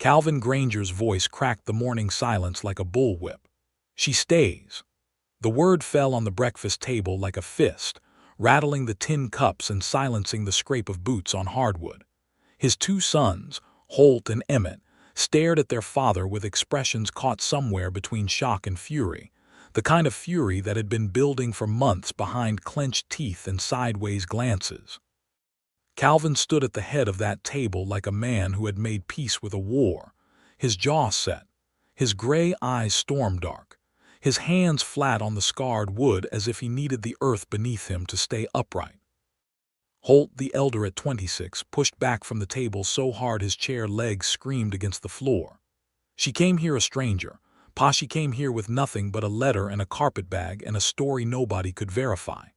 Calvin Granger's voice cracked the morning silence like a bullwhip. She stays. The word fell on the breakfast table like a fist, rattling the tin cups and silencing the scrape of boots on hardwood. His two sons, Holt and Emmett, stared at their father with expressions caught somewhere between shock and fury, the kind of fury that had been building for months behind clenched teeth and sideways glances. Calvin stood at the head of that table like a man who had made peace with a war, his jaw set, his gray eyes storm-dark, his hands flat on the scarred wood as if he needed the earth beneath him to stay upright. Holt, the elder at 26, pushed back from the table so hard his chair legs screamed against the floor. "She came here a stranger. Pa, she came here with nothing but a letter and a carpetbag and a story nobody could verify.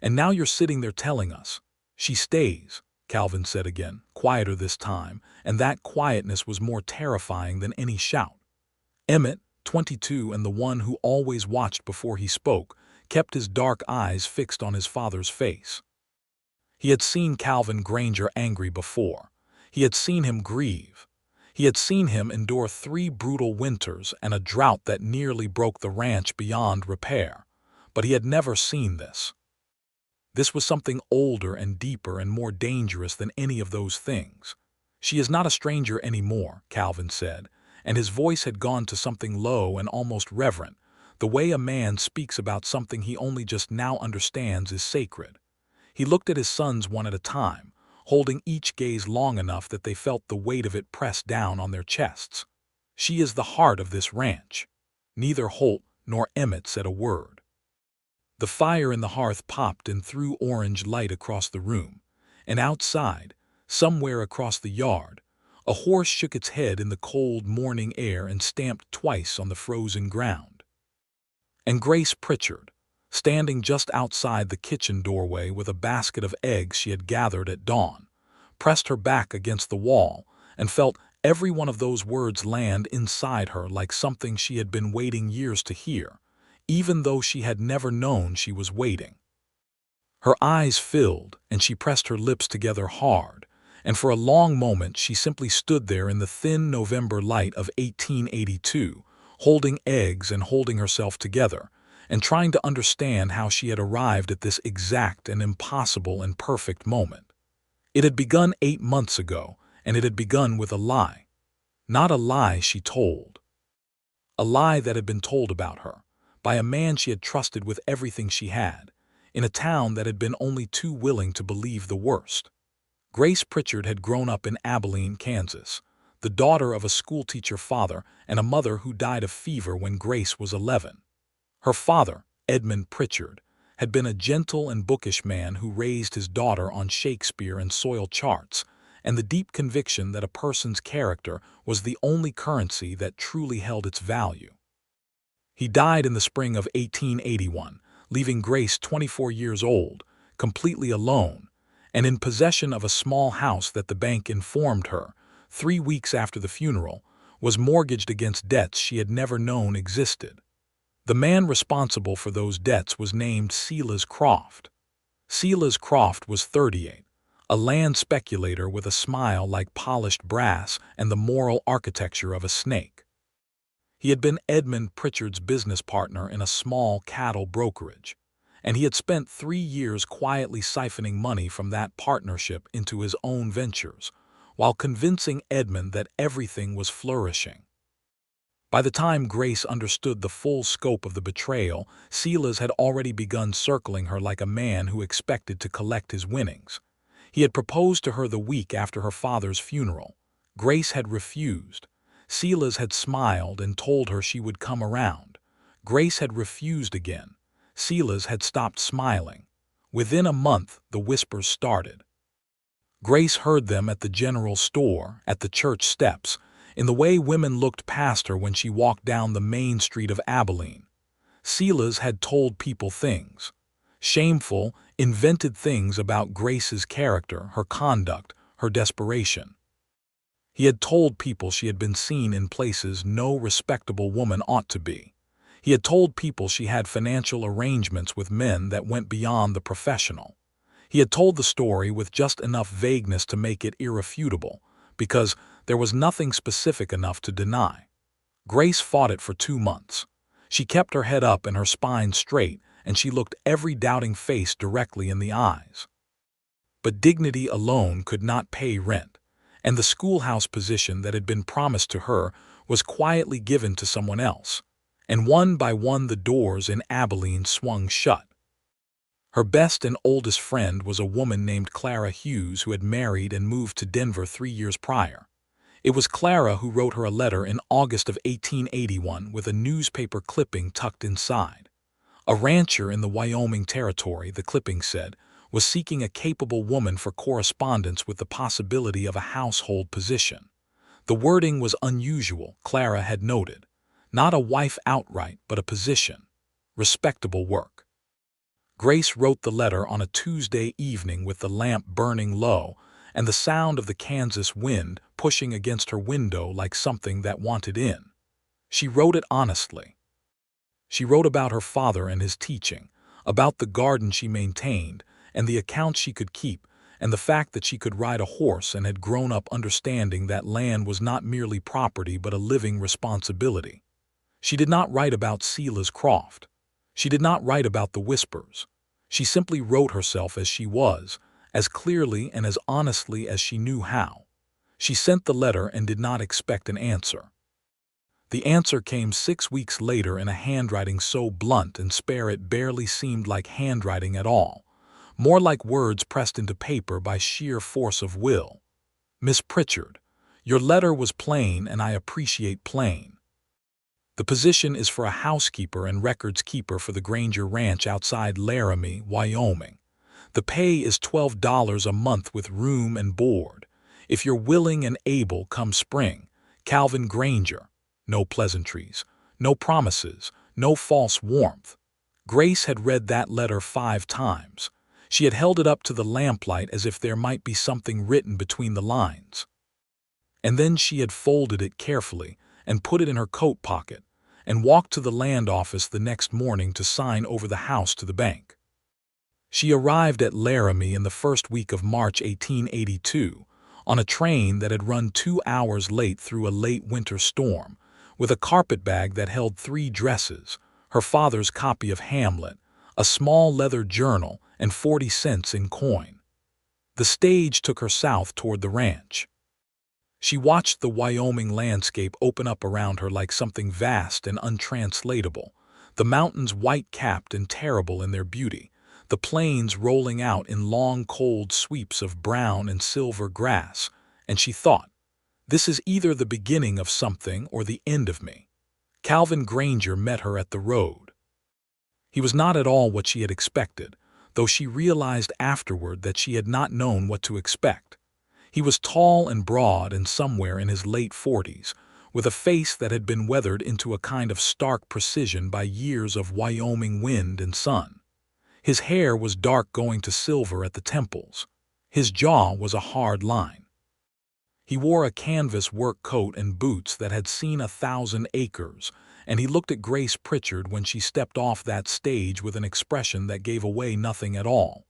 And now you're sitting there telling us." "She stays," Calvin said again, quieter this time, and that quietness was more terrifying than any shout. Emmett, 22 and the one who always watched before he spoke, kept his dark eyes fixed on his father's face. He had seen Calvin Granger angry before. He had seen him grieve. He had seen him endure 3 brutal winters and a drought that nearly broke the ranch beyond repair. But he had never seen this. This was something older and deeper and more dangerous than any of those things. "She is not a stranger anymore," Calvin said, and his voice had gone to something low and almost reverent, the way a man speaks about something he only just now understands is sacred. He looked at his sons one at a time, holding each gaze long enough that they felt the weight of it pressed down on their chests. "She is the heart of this ranch." Neither Holt nor Emmett said a word. The fire in the hearth popped and threw orange light across the room, and outside, somewhere across the yard, a horse shook its head in the cold morning air and stamped twice on the frozen ground. And Grace Pritchard, standing just outside the kitchen doorway with a basket of eggs she had gathered at dawn, pressed her back against the wall and felt every one of those words land inside her like something she had been waiting years to hear, even though she had never known she was waiting. Her eyes filled, and she pressed her lips together hard, and for a long moment she simply stood there in the thin November light of 1882, holding eggs and holding herself together, and trying to understand how she had arrived at this exact and impossible and perfect moment. It had begun 8 months ago, and it had begun with a lie. Not a lie she told. A lie that had been told about her, by a man she had trusted with everything she had, in a town that had been only too willing to believe the worst. Grace Pritchard had grown up in Abilene, Kansas, the daughter of a schoolteacher father and a mother who died of fever when Grace was 11. Her father, Edmund Pritchard, had been a gentle and bookish man who raised his daughter on Shakespeare and soil charts, and the deep conviction that a person's character was the only currency that truly held its value. He died in the spring of 1881, leaving Grace 24 years old, completely alone, and in possession of a small house that the bank informed her, 3 weeks after the funeral, was mortgaged against debts she had never known existed. The man responsible for those debts was named Silas Croft. Silas Croft was 38, a land speculator with a smile like polished brass and the moral architecture of a snake. He had been Edmund Pritchard's business partner in a small cattle brokerage, and he had spent 3 years quietly siphoning money from that partnership into his own ventures, while convincing Edmund that everything was flourishing. By the time Grace understood the full scope of the betrayal, Silas had already begun circling her like a man who expected to collect his winnings. He had proposed to her the week after her father's funeral. Grace had refused. Silas had smiled and told her she would come around. Grace had refused again. Silas had stopped smiling. Within a month, the whispers started. Grace heard them at the general store, at the church steps, in the way women looked past her when she walked down the main street of Abilene. Silas had told people things. Shameful, invented things about Grace's character, her conduct, her desperation. He had told people she had been seen in places no respectable woman ought to be. He had told people she had financial arrangements with men that went beyond the professional. He had told the story with just enough vagueness to make it irrefutable, because there was nothing specific enough to deny. Grace fought it for 2 months. She kept her head up and her spine straight, and she looked every doubting face directly in the eyes. But dignity alone could not pay rent, and the schoolhouse position that had been promised to her was quietly given to someone else, and one by one the doors in Abilene swung shut. Her best and oldest friend was a woman named Clara Hughes who had married and moved to Denver 3 years prior. It was Clara who wrote her a letter in August of 1881 with a newspaper clipping tucked inside. A rancher in the Wyoming territory, the clipping said, was seeking a capable woman for correspondence with the possibility of a household position. The wording was unusual, Clara had noted. Not a wife outright, but a position. Respectable work. Grace wrote the letter on a Tuesday evening with the lamp burning low and the sound of the Kansas wind pushing against her window like something that wanted in. She wrote it honestly. She wrote about her father and his teaching, about the garden she maintained, and the accounts she could keep, and the fact that she could ride a horse and had grown up understanding that land was not merely property but a living responsibility. She did not write about Selah's Croft. She did not write about the whispers. She simply wrote herself as she was, as clearly and as honestly as she knew how. She sent the letter and did not expect an answer. The answer came 6 weeks later in a handwriting so blunt and spare it barely seemed like handwriting at all, more like words pressed into paper by sheer force of will. Miss Pritchard, your letter was plain and I appreciate plain. The position is for a housekeeper and records keeper for the Granger Ranch outside Laramie, Wyoming. The pay is $12 a month with room and board. If you're willing and able come spring. Calvin Granger. No pleasantries, no promises, no false warmth. Grace had read that letter 5 times. She had held it up to the lamplight as if there might be something written between the lines. And then she had folded it carefully and put it in her coat pocket and walked to the land office the next morning to sign over the house to the bank. She arrived at Laramie in the first week of March 1882 on a train that had run 2 hours late through a late winter storm, with a carpetbag that held 3 dresses, her father's copy of Hamlet, a small leather journal, and 40 cents in coin. The stage took her south toward the ranch. She watched the Wyoming landscape open up around her like something vast and untranslatable, the mountains white-capped and terrible in their beauty, the plains rolling out in long cold sweeps of brown and silver grass, and she thought, this is either the beginning of something or the end of me. Calvin Granger met her at the road. He was not at all what she had expected, though she realized afterward that she had not known what to expect. He was tall and broad and somewhere in his late 40s, with a face that had been weathered into a kind of stark precision by years of Wyoming wind and sun. His hair was dark going to silver at the temples. His jaw was a hard line. He wore a canvas work coat and boots that had seen 1,000 acres, and he looked at Grace Pritchard when she stepped off that stage with an expression that gave away nothing at all.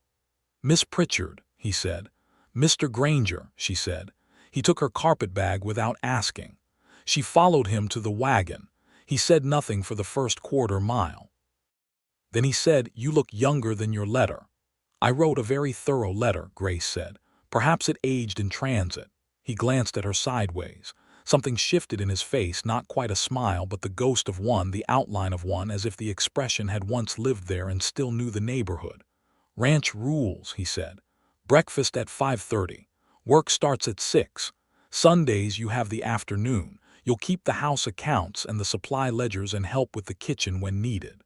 Miss Pritchard, he said. Mr. Granger, she said. He took her carpetbag without asking. She followed him to the wagon. He said nothing for the first quarter mile. Then he said, you look younger than your letter. I wrote a very thorough letter, Grace said. Perhaps it aged in transit. He glanced at her sideways. Something shifted in his face, not quite a smile, but the ghost of one, the outline of one, as if the expression had once lived there and still knew the neighborhood. Ranch rules, he said. Breakfast at 5:30. Work starts at 6. Sundays you have the afternoon. You'll keep the house accounts and the supply ledgers and help with the kitchen when needed.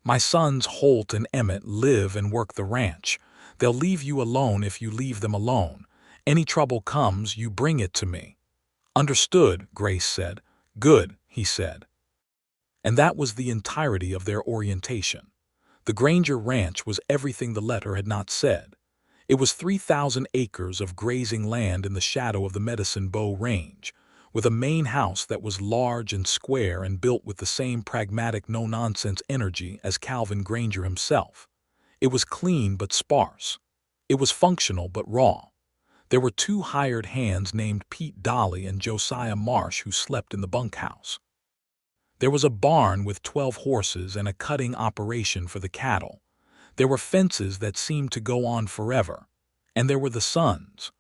My sons Holt and Emmett live and work the ranch. They'll leave you alone if you leave them alone. Any trouble comes, you bring it to me. Understood, Grace said. Good, he said. And that was the entirety of their orientation. The Granger Ranch was everything the letter had not said. It was 3,000 acres of grazing land in the shadow of the Medicine Bow Range, with a main house that was large and square and built with the same pragmatic no-nonsense energy as Calvin Granger himself. It was clean but sparse. It was functional but raw. There were two hired hands named Pete Dolly and Josiah Marsh who slept in the bunkhouse. There was a barn with 12 horses and a cutting operation for the cattle. There were fences that seemed to go on forever. And there were the sons.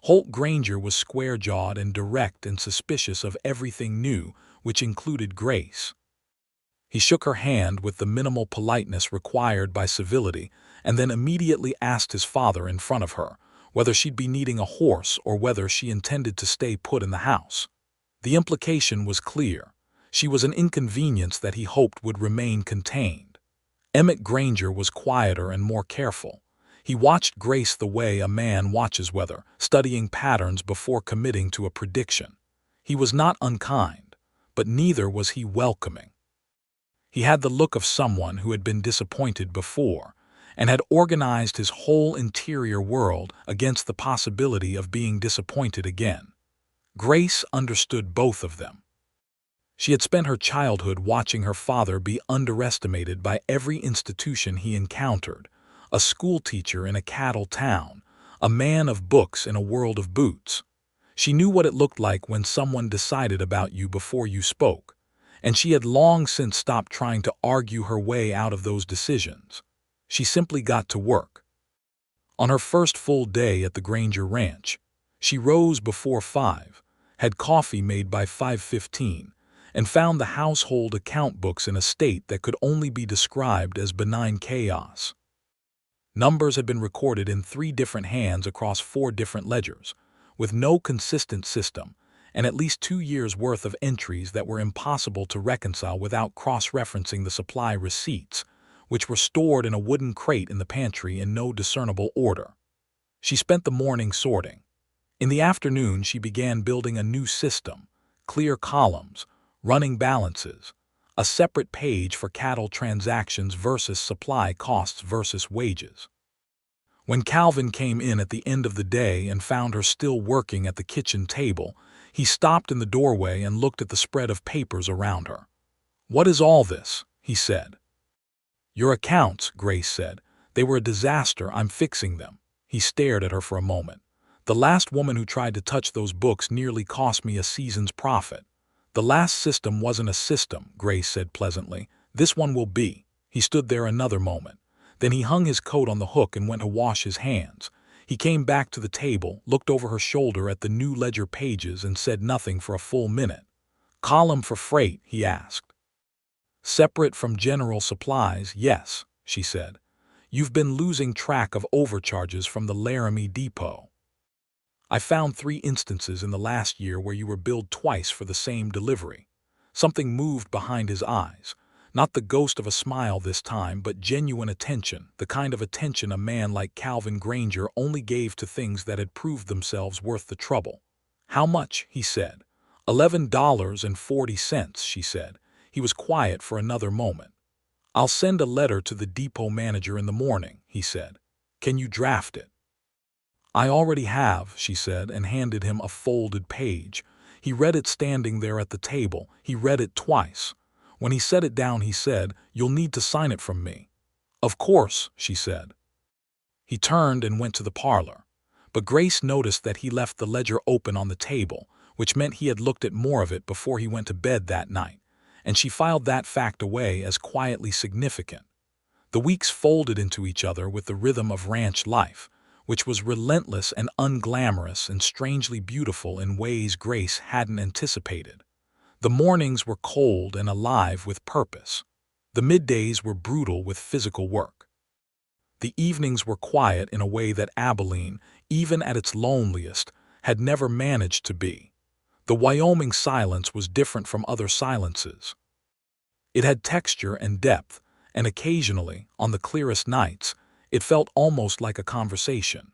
Holt Granger was square-jawed and direct and suspicious of everything new, which included Grace. He shook her hand with the minimal politeness required by civility and then immediately asked his father in front of her whether she'd be needing a horse or whether she intended to stay put in the house. The implication was clear. She was an inconvenience that he hoped would remain contained. Emmett Granger was quieter and more careful. He watched Grace the way a man watches weather, studying patterns before committing to a prediction. He was not unkind, but neither was he welcoming. He had the look of someone who had been disappointed before and had organized his whole interior world against the possibility of being disappointed again. Grace understood both of them. She had spent her childhood watching her father be underestimated by every institution he encountered, a schoolteacher in a cattle town, a man of books in a world of boots. She knew what it looked like when someone decided about you before you spoke, and she had long since stopped trying to argue her way out of those decisions. She simply got to work. On her first full day at the Granger ranch, she rose before 5, had coffee made by 5:15, and found the household account books in a state that could only be described as benign chaos. Numbers had been recorded in 3 different hands across 4 different ledgers, with no consistent system, and at least 2 years' worth of entries that were impossible to reconcile without cross-referencing the supply receipts, which were stored in a wooden crate in the pantry in no discernible order. She spent the morning sorting. In the afternoon, she began building a new system, clear columns, running balances, a separate page for cattle transactions versus supply costs versus wages. When Calvin came in at the end of the day and found her still working at the kitchen table, he stopped in the doorway and looked at the spread of papers around her. "What is all this?" he said. "Your accounts," Grace said. "They were a disaster. I'm fixing them." He stared at her for a moment. "The last woman who tried to touch those books nearly cost me a season's profit." "The last system wasn't a system," Grace said pleasantly. "This one will be." He stood there another moment. Then he hung his coat on the hook and went to wash his hands. He came back to the table, looked over her shoulder at the new ledger pages and said nothing for a full minute. "Column for freight?" he asked. "Separate from general supplies, yes," she said. "You've been losing track of overcharges from the Laramie Depot. I found 3 instances in the last year where you were billed twice for the same delivery." Something moved behind his eyes. Not the ghost of a smile this time, but genuine attention, the kind of attention a man like Calvin Granger only gave to things that had proved themselves worth the trouble. "How much?" he said. $11.40, she said. He was quiet for another moment. "I'll send a letter to the depot manager in the morning," he said. "Can you draft it?" "I already have," she said, and handed him a folded page. He read it standing there at the table. He read it twice. When he set it down, he said, "You'll need to sign it from me." "Of course," she said. He turned and went to the parlor. But Grace noticed that he left the ledger open on the table, which meant he had looked at more of it before he went to bed that night, and she filed that fact away as quietly significant. The weeks folded into each other with the rhythm of ranch life, which was relentless and unglamorous and strangely beautiful in ways Grace hadn't anticipated. The mornings were cold and alive with purpose. The middays were brutal with physical work. The evenings were quiet in a way that Abilene, even at its loneliest, had never managed to be. The Wyoming silence was different from other silences. It had texture and depth, and occasionally, on the clearest nights, it felt almost like a conversation.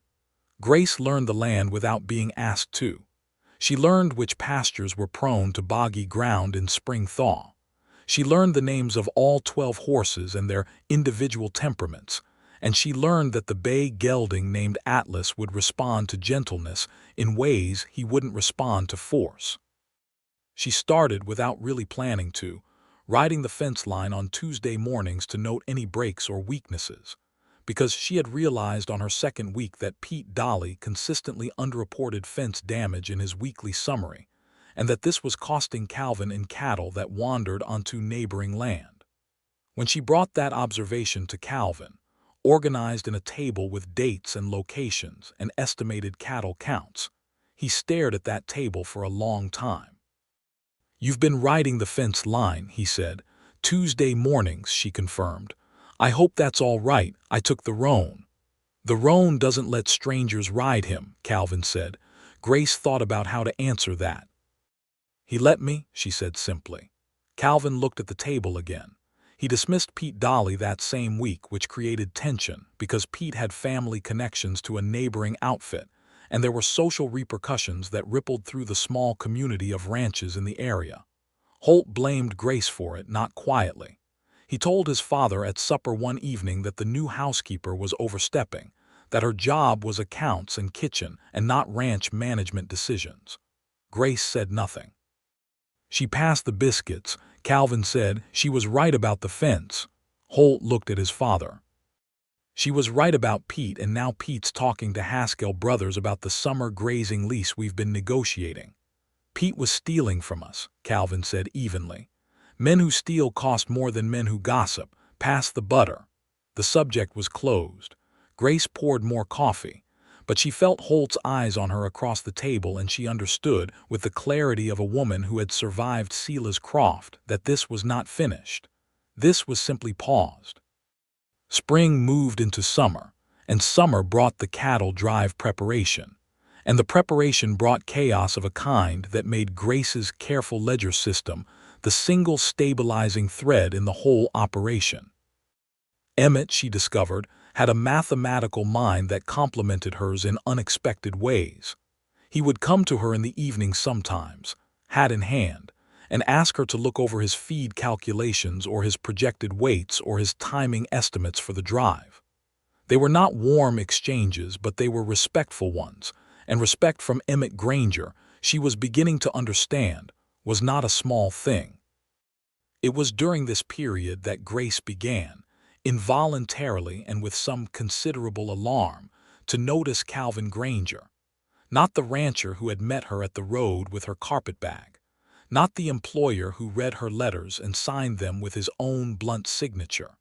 Grace learned the land without being asked to. She learned which pastures were prone to boggy ground in spring thaw. She learned the names of all 12 horses and their individual temperaments, and she learned that the bay gelding named Atlas would respond to gentleness in ways he wouldn't respond to force. She started without really planning to, riding the fence line on Tuesday mornings to note any breaks or weaknesses. because she had realized on her second week that Pete Dolly consistently underreported fence damage in his weekly summary, and that this was costing Calvin in cattle that wandered onto neighboring land. When she brought that observation to Calvin, organized in a table with dates and locations and estimated cattle counts, he stared at that table for a long time. "You've been riding the fence line," he said. "Tuesday mornings," she confirmed. "I hope that's all right. I took the roan." "The roan doesn't let strangers ride him," Calvin said. Grace thought about how to answer that. "He let me," she said simply. Calvin looked at the table again. He dismissed Pete Dolly that same week, which created tension because Pete had family connections to a neighboring outfit, and there were social repercussions that rippled through the small community of ranches in the area. Holt blamed Grace for it, not quietly. He told his father at supper one evening that the new housekeeper was overstepping, that her job was accounts and kitchen and not ranch management decisions. Grace said nothing. "She passed the biscuits," Calvin said. "She was right about the fence." Holt looked at his father. "She was right about Pete, and now Pete's talking to Haskell Brothers about the summer grazing lease we've been negotiating." "Pete was stealing from us," Calvin said evenly. "Men who steal cost more than men who gossip. Pass the butter." The subject was closed. Grace poured more coffee, but she felt Holt's eyes on her across the table, and she understood, with the clarity of a woman who had survived Selah's Croft, that this was not finished. This was simply paused. Spring moved into summer, and summer brought the cattle drive preparation. And the preparation brought chaos of a kind that made Grace's careful ledger system the single stabilizing thread in the whole operation. Emmett, she discovered, had a mathematical mind that complemented hers in unexpected ways. He would come to her in the evening sometimes, hat in hand, and ask her to look over his feed calculations or his projected weights or his timing estimates for the drive. They were not warm exchanges, but they were respectful ones, and respect from Emmett Granger, she was beginning to understand, was not a small thing. It was during this period that Grace began, involuntarily and with some considerable alarm, to notice Calvin Granger. Not the rancher who had met her at the road with her carpetbag. Not the employer who read her letters and signed them with his own blunt signature.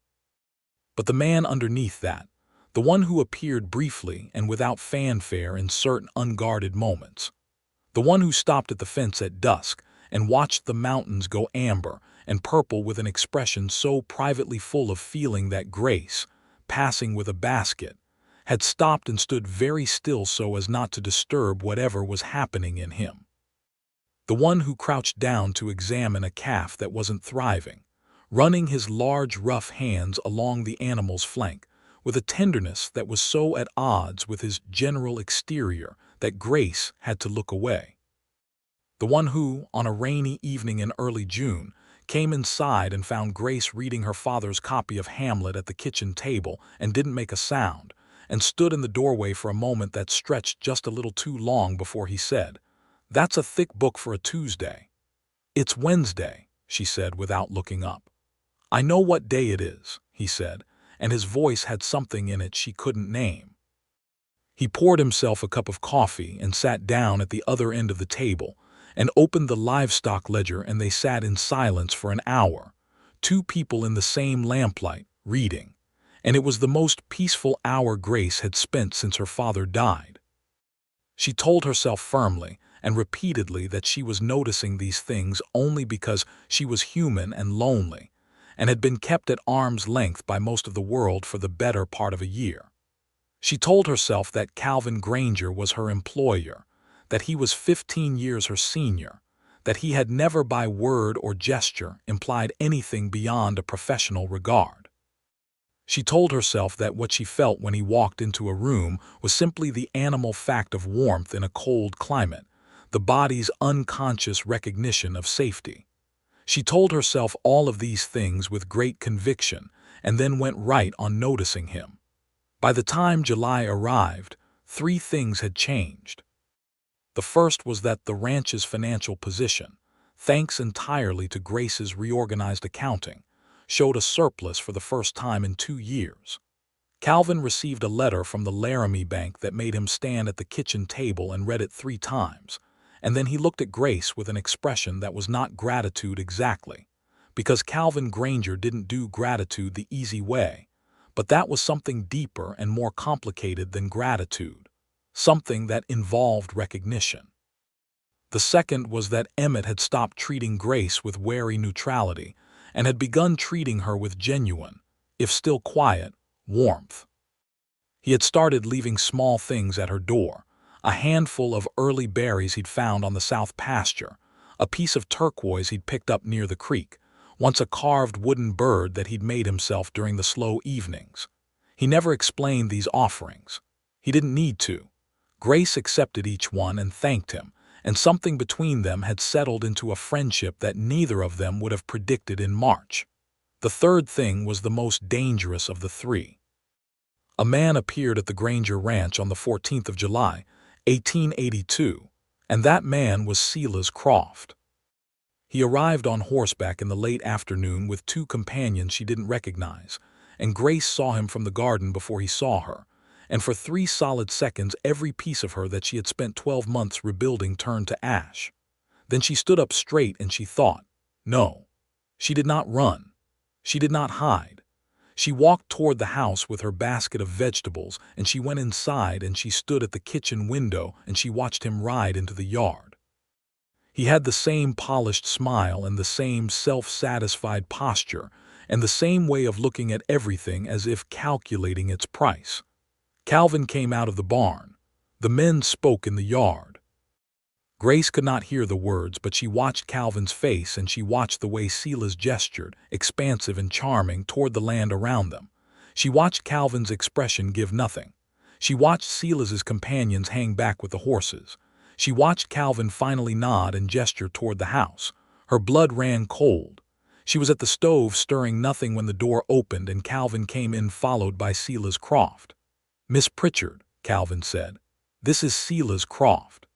But the man underneath that, the one who appeared briefly and without fanfare in certain unguarded moments. The one who stopped at the fence at dusk and watched the mountains go amber and purple with an expression so privately full of feeling that Grace, passing with a basket, had stopped and stood very still so as not to disturb whatever was happening in him. The one who crouched down to examine a calf that wasn't thriving, running his large rough hands along the animal's flank, with a tenderness that was so at odds with his general exterior that Grace had to look away. The one who, on a rainy evening in early June, came inside and found Grace reading her father's copy of Hamlet at the kitchen table and didn't make a sound, and stood in the doorway for a moment that stretched just a little too long before he said, "That's a thick book for a Tuesday." "It's Wednesday," she said without looking up. "I know what day it is," he said, and his voice had something in it she couldn't name. He poured himself a cup of coffee and sat down at the other end of the table and opened the livestock ledger, and they sat in silence for an hour, two people in the same lamplight, reading, and it was the most peaceful hour Grace had spent since her father died. She told herself firmly and repeatedly that she was noticing these things only because she was human and lonely, and had been kept at arm's length by most of the world for the better part of a year. She told herself that Calvin Granger was her employer, that he was 15 years her senior, that he had never by word or gesture implied anything beyond a professional regard. She told herself that what she felt when he walked into a room was simply the animal fact of warmth in a cold climate, the body's unconscious recognition of safety. She told herself all of these things with great conviction and then went right on noticing him. By the time July arrived, 3 things had changed. The first was that the ranch's financial position, thanks entirely to Grace's reorganized accounting, showed a surplus for the first time in 2 years. Calvin received a letter from the Laramie Bank that made him stand at the kitchen table and read it 3 times, and then he looked at Grace with an expression that was not gratitude exactly, because Calvin Granger didn't do gratitude the easy way, but that was something deeper and more complicated than gratitude, something that involved recognition. The second was that Emmett had stopped treating Grace with wary neutrality and had begun treating her with genuine, if still quiet, warmth. He had started leaving small things at her door, a handful of early berries he'd found on the south pasture, a piece of turquoise he'd picked up near the creek, once a carved wooden bird that he'd made himself during the slow evenings. He never explained these offerings. He didn't need to. Grace accepted each one and thanked him, and something between them had settled into a friendship that neither of them would have predicted in March. The third thing was the most dangerous of the 3. A man appeared at the Granger ranch on the 14th of July, 1882, and that man was Silas Croft. He arrived on horseback in the late afternoon with 2 companions she didn't recognize, and Grace saw him from the garden before he saw her, and for 3 solid seconds every piece of her that she had spent 12 months rebuilding turned to ash. Then she stood up straight and she thought. No. She did not run. She did not hide. She walked toward the house with her basket of vegetables, and she went inside and she stood at the kitchen window and she watched him ride into the yard. He had the same polished smile and the same self-satisfied posture and the same way of looking at everything as if calculating its price. Calvin came out of the barn. The men spoke in the yard. Grace could not hear the words, but she watched Calvin's face and she watched the way Silas gestured, expansive and charming, toward the land around them. She watched Calvin's expression give nothing. She watched Silas's companions hang back with the horses. She watched Calvin finally nod and gesture toward the house. Her blood ran cold. She was at the stove stirring nothing when the door opened and Calvin came in followed by Silas Croft. "Miss Pritchard," Calvin said, "this is Silas Croft.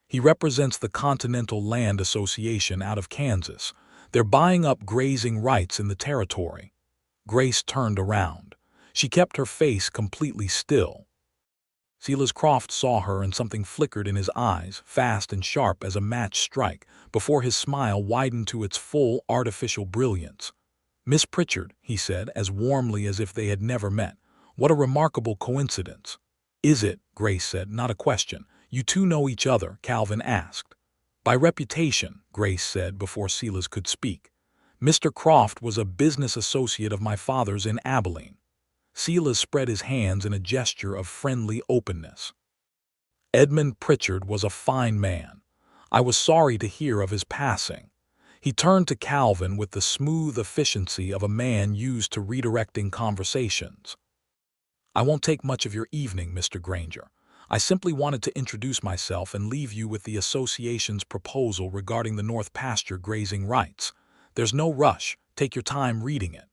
He represents the Continental Land Association out of Kansas. They're buying up grazing rights in the territory." Grace turned around. She kept her face completely still. Silas Croft saw her and something flickered in his eyes, fast and sharp as a match strike, before his smile widened to its full artificial brilliance. "Miss Pritchard," he said, as warmly as if they had never met. "What a remarkable coincidence." "Is it?" Grace said, not a question. "You 2 know each other?" Calvin asked. "By reputation," Grace said before Silas could speak. "Mr. Croft was a business associate of my father's in Abilene." Silas spread his hands in a gesture of friendly openness. "Edmund Pritchard was a fine man. I was sorry to hear of his passing." He turned to Calvin with the smooth efficiency of a man used to redirecting conversations. "I won't take much of your evening, Mr. Granger. I simply wanted to introduce myself and leave you with the association's proposal regarding the North Pasture grazing rights. There's no rush. Take your time reading it."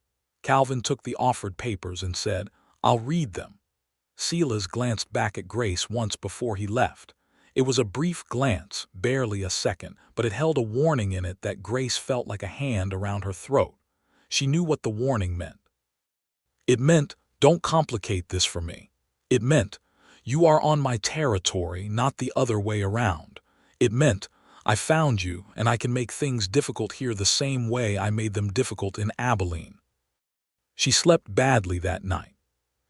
Calvin took the offered papers and said, "I'll read them." Silas glanced back at Grace once before he left. It was a brief glance, barely a second, but it held a warning in it that Grace felt like a hand around her throat. She knew what the warning meant. It meant, "Don't complicate this for me." It meant, "You are on my territory, not the other way around." It meant, "I found you, and I can make things difficult here the same way I made them difficult in Abilene." She slept badly that night.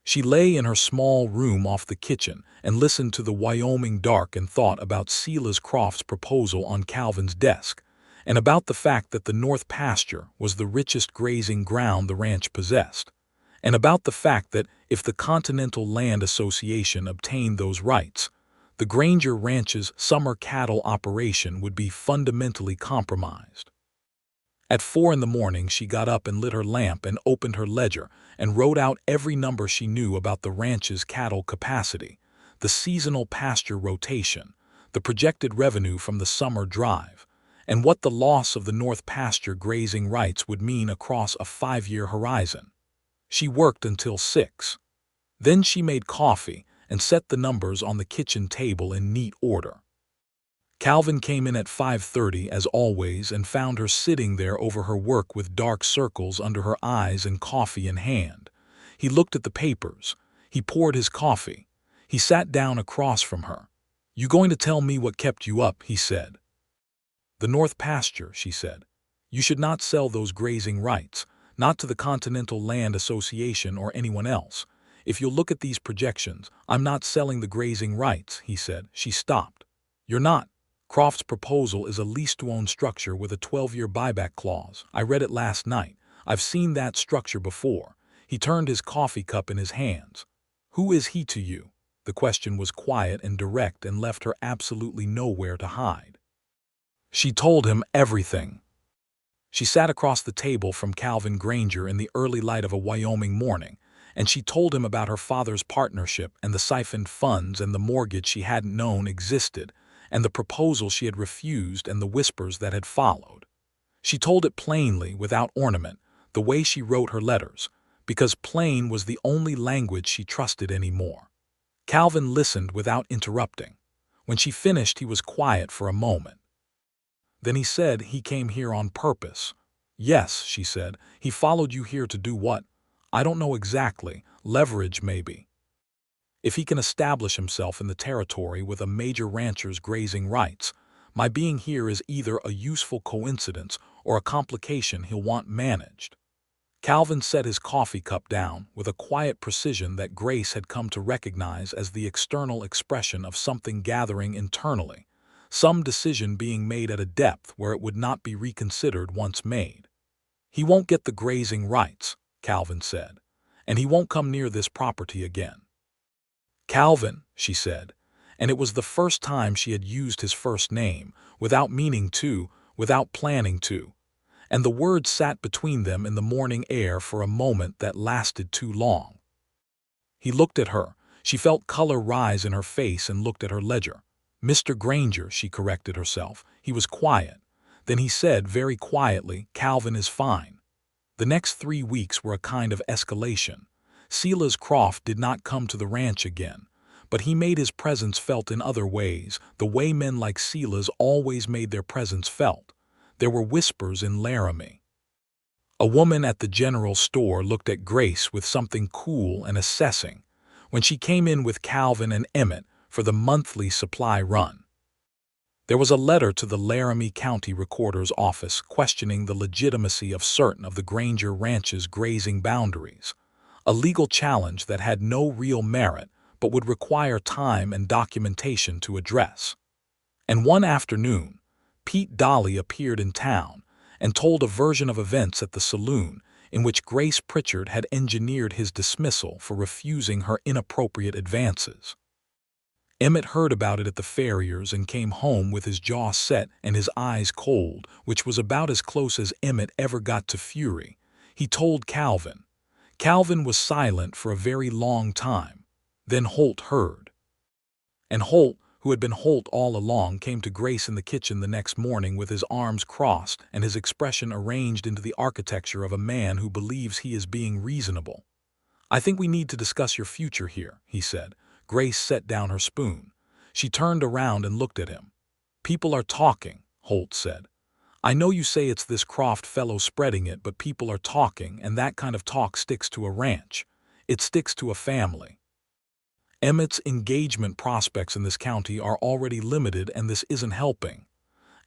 She lay in her small room off the kitchen and listened to the Wyoming dark and thought about Silas Croft's proposal on Calvin's desk, and about the fact that the North Pasture was the richest grazing ground the ranch possessed, and about the fact that if the Continental Land Association obtained those rights, the Granger Ranch's summer cattle operation would be fundamentally compromised. At 4 in the morning she got up and lit her lamp and opened her ledger and wrote out every number she knew about the ranch's cattle capacity, the seasonal pasture rotation, the projected revenue from the summer drive, and what the loss of the North Pasture grazing rights would mean across a 5-year horizon. She worked until 6. Then she made coffee and set the numbers on the kitchen table in neat order. Calvin came in at 5:30 as always and found her sitting there over her work with dark circles under her eyes and coffee in hand. He looked at the papers. He poured his coffee. He sat down across from her. "You going to tell me what kept you up?" he said. "The North Pasture," she said. "You should not sell those grazing rights, not to the Continental Land Association or anyone else. If you'll look at these projections, I'm not selling the grazing rights," he said. She stopped. "You're not. Croft's proposal is a lease-to-own structure with a 12-year buyback clause. I read it last night. I've seen that structure before." He turned his coffee cup in his hands. "Who is he to you?" The question was quiet and direct and left her absolutely nowhere to hide. She told him everything. She sat across the table from Calvin Granger in the early light of a Wyoming morning, and she told him about her father's partnership and the siphoned funds and the mortgage she hadn't known existed, and the proposal she had refused and the whispers that had followed. She told it plainly, without ornament, the way she wrote her letters, because plain was the only language she trusted anymore. Calvin listened without interrupting. When she finished, he was quiet for a moment. Then he said he came here on purpose. "Yes," she said. "He followed you here to do what? I don't know exactly. Leverage, maybe. If he can establish himself in the territory with a major rancher's grazing rights, my being here is either a useful coincidence or a complication he'll want managed." Calvin set his coffee cup down with a quiet precision that Grace had come to recognize as the external expression of something gathering internally, some decision being made at a depth where it would not be reconsidered once made. "He won't get the grazing rights," Calvin said, "and he won't come near this property again." "Calvin," she said, and it was the first time she had used his first name, without meaning to, without planning to, and the words sat between them in the morning air for a moment that lasted too long. He looked at her. She felt color rise in her face and looked at her ledger. "Mr. Granger," she corrected herself. He was quiet. Then he said very quietly, "Calvin is fine." The next 3 weeks were a kind of escalation. Silas Croft did not come to the ranch again, but he made his presence felt in other ways, the way men like Silas always made their presence felt. There were whispers in Laramie. A woman at the general store looked at Grace with something cool and assessing when she came in with Calvin and Emmett for the monthly supply run. There was a letter to the Laramie County Recorder's office questioning the legitimacy of certain of the Granger Ranch's grazing boundaries, a legal challenge that had no real merit but would require time and documentation to address. And one afternoon, Pete Dolly appeared in town and told a version of events at the saloon in which Grace Pritchard had engineered his dismissal for refusing her inappropriate advances. Emmett heard about it at the farrier's and came home with his jaw set and his eyes cold, which was about as close as Emmett ever got to fury. He told Calvin. Calvin was silent for a very long time. Then Holt heard. And Holt, who had been Holt all along, came to Grace in the kitchen the next morning with his arms crossed and his expression arranged into the architecture of a man who believes he is being reasonable. "I think we need to discuss your future here," he said. Grace set down her spoon. She turned around and looked at him. "People are talking," Holt said. "I know you say it's this Croft fellow spreading it, but people are talking, and that kind of talk sticks to a ranch. It sticks to a family. Emmett's engagement prospects in this county are already limited, and this isn't helping."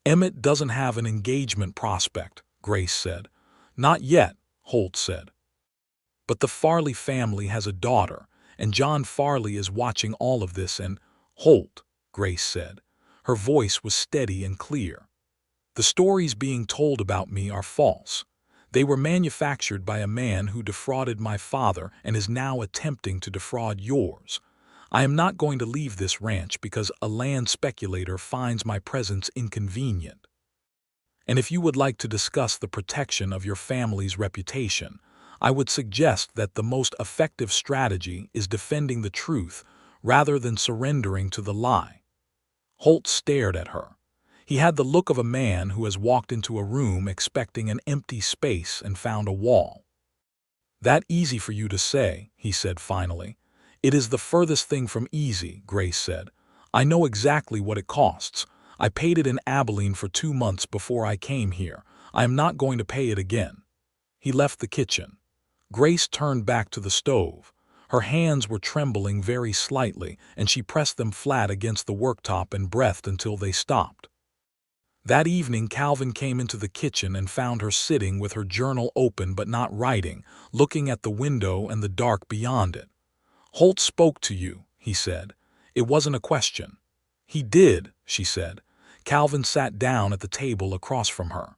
"Emmett doesn't have an engagement prospect," Grace said. "Not yet," Holt said. "But the Farley family has a daughter, and John Farley is watching all of this and—" "Holt," Grace said. Her voice was steady and clear. "The stories being told about me are false. They were manufactured by a man who defrauded my father and is now attempting to defraud yours. I am not going to leave this ranch because a land speculator finds my presence inconvenient. And if you would like to discuss the protection of your family's reputation, I would suggest that the most effective strategy is defending the truth rather than surrendering to the lie." Holt stared at her. He had the look of a man who has walked into a room expecting an empty space and found a wall. "That easy for you to say," he said finally. "It is the furthest thing from easy," Grace said. "I know exactly what it costs. I paid it in Abilene for 2 months before I came here. I am not going to pay it again." He left the kitchen. Grace turned back to the stove. Her hands were trembling very slightly, and she pressed them flat against the worktop and breathed until they stopped. That evening, Calvin came into the kitchen and found her sitting with her journal open but not writing, looking at the window and the dark beyond it. "Holt spoke to you," he said. "It wasn't a question." "He did," she said. Calvin sat down at the table across from her.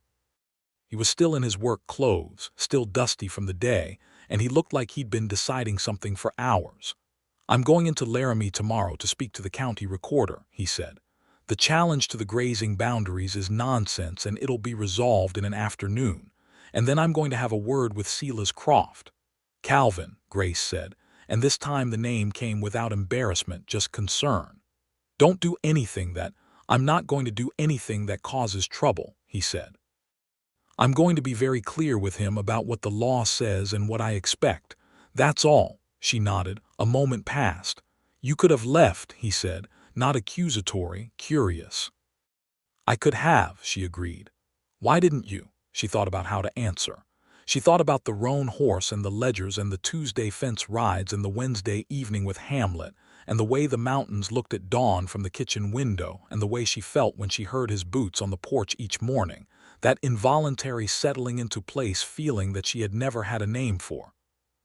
He was still in his work clothes, still dusty from the day, and he looked like he'd been deciding something for hours. "I'm going into Laramie tomorrow to speak to the county recorder," he said. "The challenge to the grazing boundaries is nonsense, and it'll be resolved in an afternoon. And then I'm going to have a word with Silas Croft." "Calvin," Grace said, and this time the name came without embarrassment, just concern. "Don't do anything that— I'm not going to do anything that causes trouble," he said. "I'm going to be very clear with him about what the law says and what I expect. That's all." She nodded. A moment passed. "You could have left," he said, not accusatory, curious. "I could have," she agreed. "Why didn't you?" She thought about how to answer. She thought about the roan horse and the ledgers and the Tuesday fence rides and the Wednesday evening with Hamlet, and the way the mountains looked at dawn from the kitchen window, and the way she felt when she heard his boots on the porch each morning, that involuntary settling into place feeling that she had never had a name for.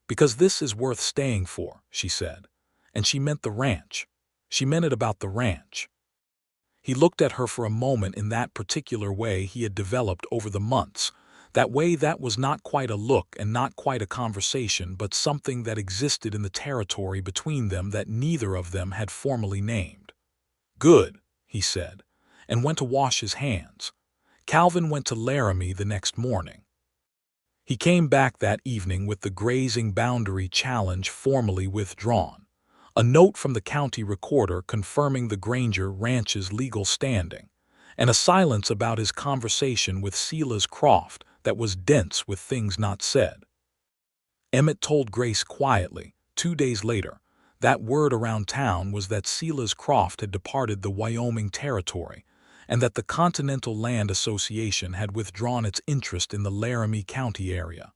"Because this is worth staying for," she said. And she meant the ranch. She meant it about the ranch. He looked at her for a moment in that particular way he had developed over the months, that way that was not quite a look and not quite a conversation, but something that existed in the territory between them that neither of them had formally named. "Good," he said, and went to wash his hands. Calvin went to Laramie the next morning. He came back that evening with the grazing boundary challenge formally withdrawn, a note from the county recorder confirming the Granger ranch's legal standing, and a silence about his conversation with Silas Croft that was dense with things not said. Emmett told Grace quietly, 2 days later, that word around town was that Silas Croft had departed the Wyoming territory, and that the Continental Land Association had withdrawn its interest in the Laramie County area.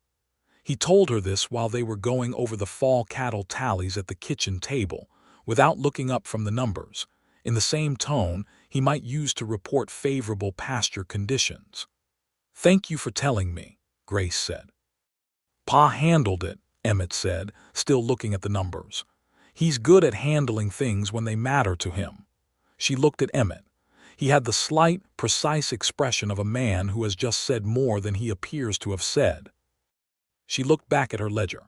He told her this while they were going over the fall cattle tallies at the kitchen table, without looking up from the numbers, in the same tone he might use to report favorable pasture conditions. "Thank you for telling me," Grace said. "Pa handled it," Emmett said, still looking at the numbers. "He's good at handling things when they matter to him." She looked at Emmett. He had the slight, precise expression of a man who has just said more than he appears to have said. She looked back at her ledger.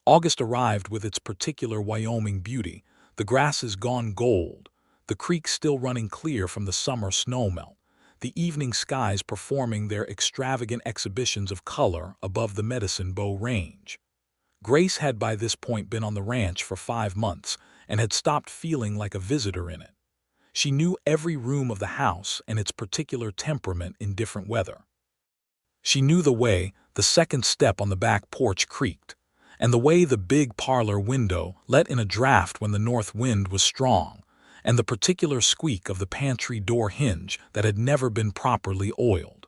August arrived with its particular Wyoming beauty, the grasses gone gold, the creek still running clear from the summer snowmelt, the evening skies performing their extravagant exhibitions of color above the Medicine Bow Range. Grace had by this point been on the ranch for 5 months and had stopped feeling like a visitor in it. She knew every room of the house and its particular temperament in different weather. She knew the way the second step on the back porch creaked, and the way the big parlor window let in a draft when the north wind was strong, and the particular squeak of the pantry door hinge that had never been properly oiled.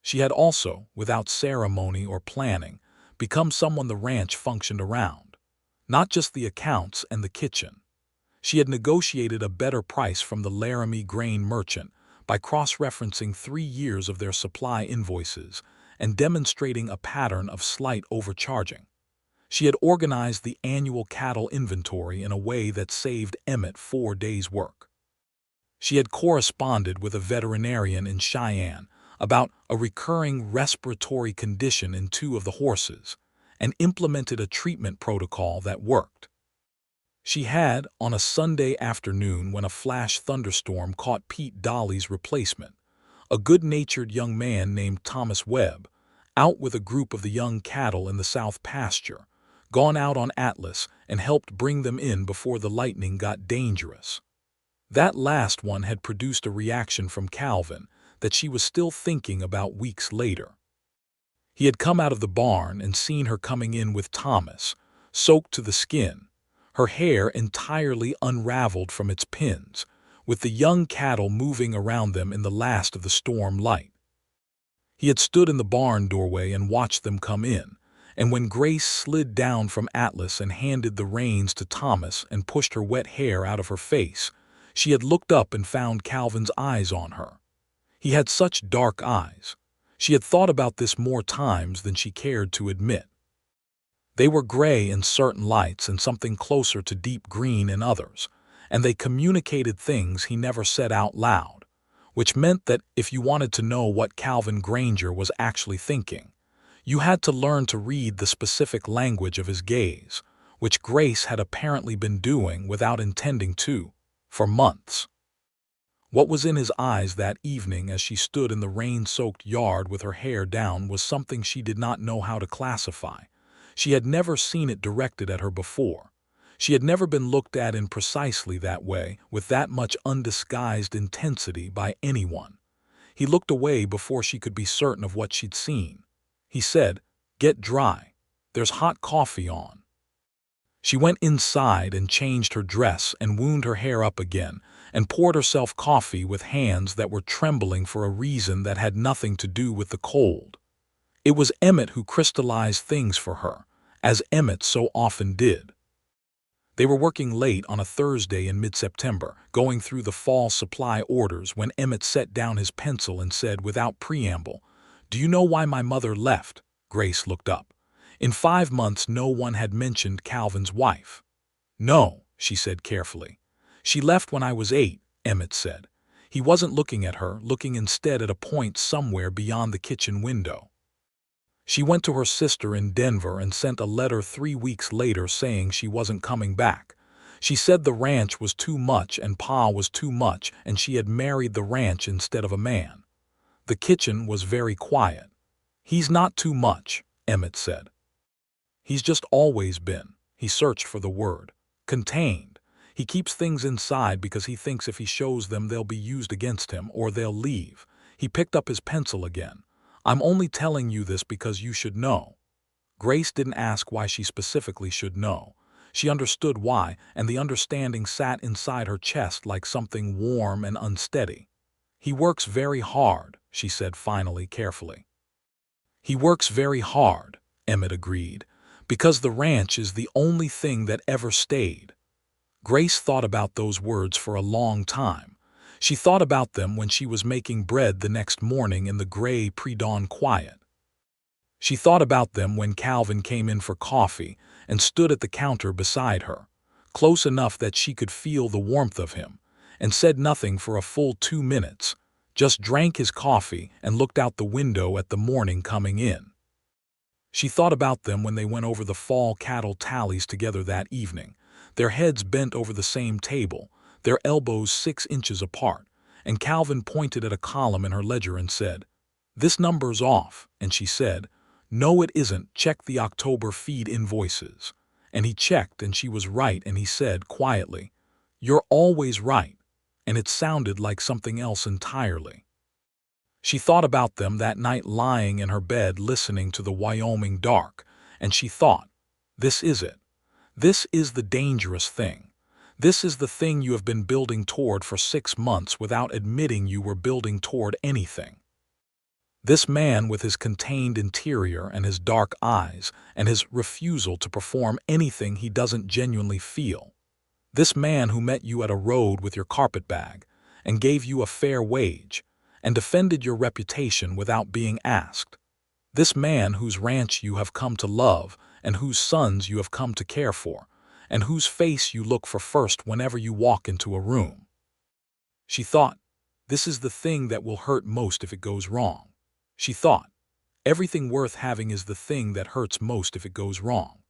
She had also, without ceremony or planning, become someone the ranch functioned around, not just the accounts and the kitchen. She had negotiated a better price from the Laramie grain merchant by cross-referencing 3 years of their supply invoices and demonstrating a pattern of slight overcharging. She had organized the annual cattle inventory in a way that saved Emmett 4 days' work. She had corresponded with a veterinarian in Cheyenne about a recurring respiratory condition in 2 of the horses and implemented a treatment protocol that worked. She had, on a Sunday afternoon when a flash thunderstorm caught Pete Dolly's replacement, a good-natured young man named Thomas Webb, out with a group of the young cattle in the south pasture, gone out on Atlas and helped bring them in before the lightning got dangerous. That last one had produced a reaction from Calvin that she was still thinking about weeks later. He had come out of the barn and seen her coming in with Thomas, soaked to the skin, her hair entirely unraveled from its pins, with the young cattle moving around them in the last of the storm light. He had stood in the barn doorway and watched them come in, And when Grace slid down from Atlas and handed the reins to Thomas and pushed her wet hair out of her face, she had looked up and found Calvin's eyes on her. He had such dark eyes. She had thought about this more times than she cared to admit. They were gray in certain lights and something closer to deep green in others, and they communicated things he never said out loud, which meant that if you wanted to know what Calvin Granger was actually thinking, you had to learn to read the specific language of his gaze, which Grace had apparently been doing without intending to, for months. What was in his eyes that evening as she stood in the rain-soaked yard with her hair down was something she did not know how to classify. She had never seen it directed at her before. She had never been looked at in precisely that way, with that much undisguised intensity by anyone. He looked away before she could be certain of what she'd seen. He said, "Get dry. There's hot coffee on." She went inside and changed her dress and wound her hair up again and poured herself coffee with hands that were trembling for a reason that had nothing to do with the cold. It was Emmett who crystallized things for her, as Emmett so often did. They were working late on a Thursday in mid-September, going through the fall supply orders when Emmett set down his pencil and said without preamble, "Do you know why my mother left?" Grace looked up. In 5 months no one had mentioned Calvin's wife. "No," she said carefully. "She left when I was 8, Emmett said. He wasn't looking at her, looking instead at a point somewhere beyond the kitchen window. She went to her sister in Denver and sent a letter 3 weeks later saying she wasn't coming back. She said the ranch was too much and Pa was too much and she had married the ranch instead of a man." The kitchen was very quiet. "He's not too much," Emmett said. "He's just always been," he searched for the word, "contained. He keeps things inside because he thinks if he shows them they'll be used against him or they'll leave." He picked up his pencil again. "I'm only telling you this because you should know." Grace didn't ask why she specifically should know. She understood why, and the understanding sat inside her chest like something warm and unsteady. "He works very hard," she said finally carefully. "He works very hard," Emmett agreed, "because the ranch is the only thing that ever stayed." Grace thought about those words for a long time. She thought about them when she was making bread the next morning in the gray pre-dawn quiet. She thought about them when Calvin came in for coffee and stood at the counter beside her, close enough that she could feel the warmth of him, and said nothing for a full 2 minutes, just drank his coffee and looked out the window at the morning coming in. She thought about them when they went over the fall cattle tallies together that evening, their heads bent over the same table, their elbows 6 inches apart, and Calvin pointed at a column in her ledger and said, "This number's off," and she said, "No, it isn't, check the October feed invoices." And he checked and she was right and he said quietly, "You're always right," and it sounded like something else entirely. She thought about them that night lying in her bed listening to the Wyoming dark, and she thought, "This is it. This is the dangerous thing. This is the thing you have been building toward for 6 months without admitting you were building toward anything. This man with his contained interior and his dark eyes and his refusal to perform anything he doesn't genuinely feel. This man who met you at a road with your carpetbag and gave you a fair wage and defended your reputation without being asked. This man whose ranch you have come to love and whose sons you have come to care for, and whose face you look for first whenever you walk into a room." She thought, "This is the thing that will hurt most if it goes wrong." She thought, "Everything worth having is the thing that hurts most if it goes wrong."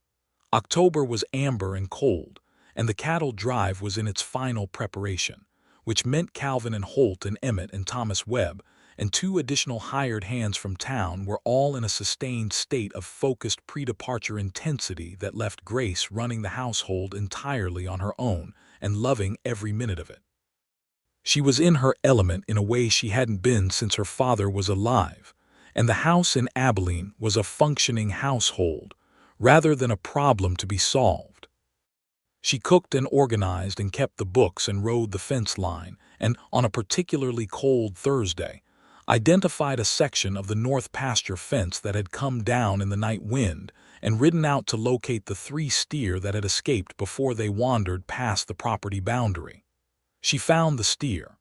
October was amber and cold, and the cattle drive was in its final preparation, which meant Calvin and Holt and Emmett and Thomas Webb and 2 additional hired hands from town were all in a sustained state of focused pre-departure intensity that left Grace running the household entirely on her own and loving every minute of it. She was in her element in a way she hadn't been since her father was alive, and the house in Abilene was a functioning household rather than a problem to be solved. She cooked and organized and kept the books and rode the fence line, and on a particularly cold Thursday, identified a section of the north pasture fence that had come down in the night wind, and ridden out to locate the 3 steer that had escaped before they wandered past the property boundary. She found the steer.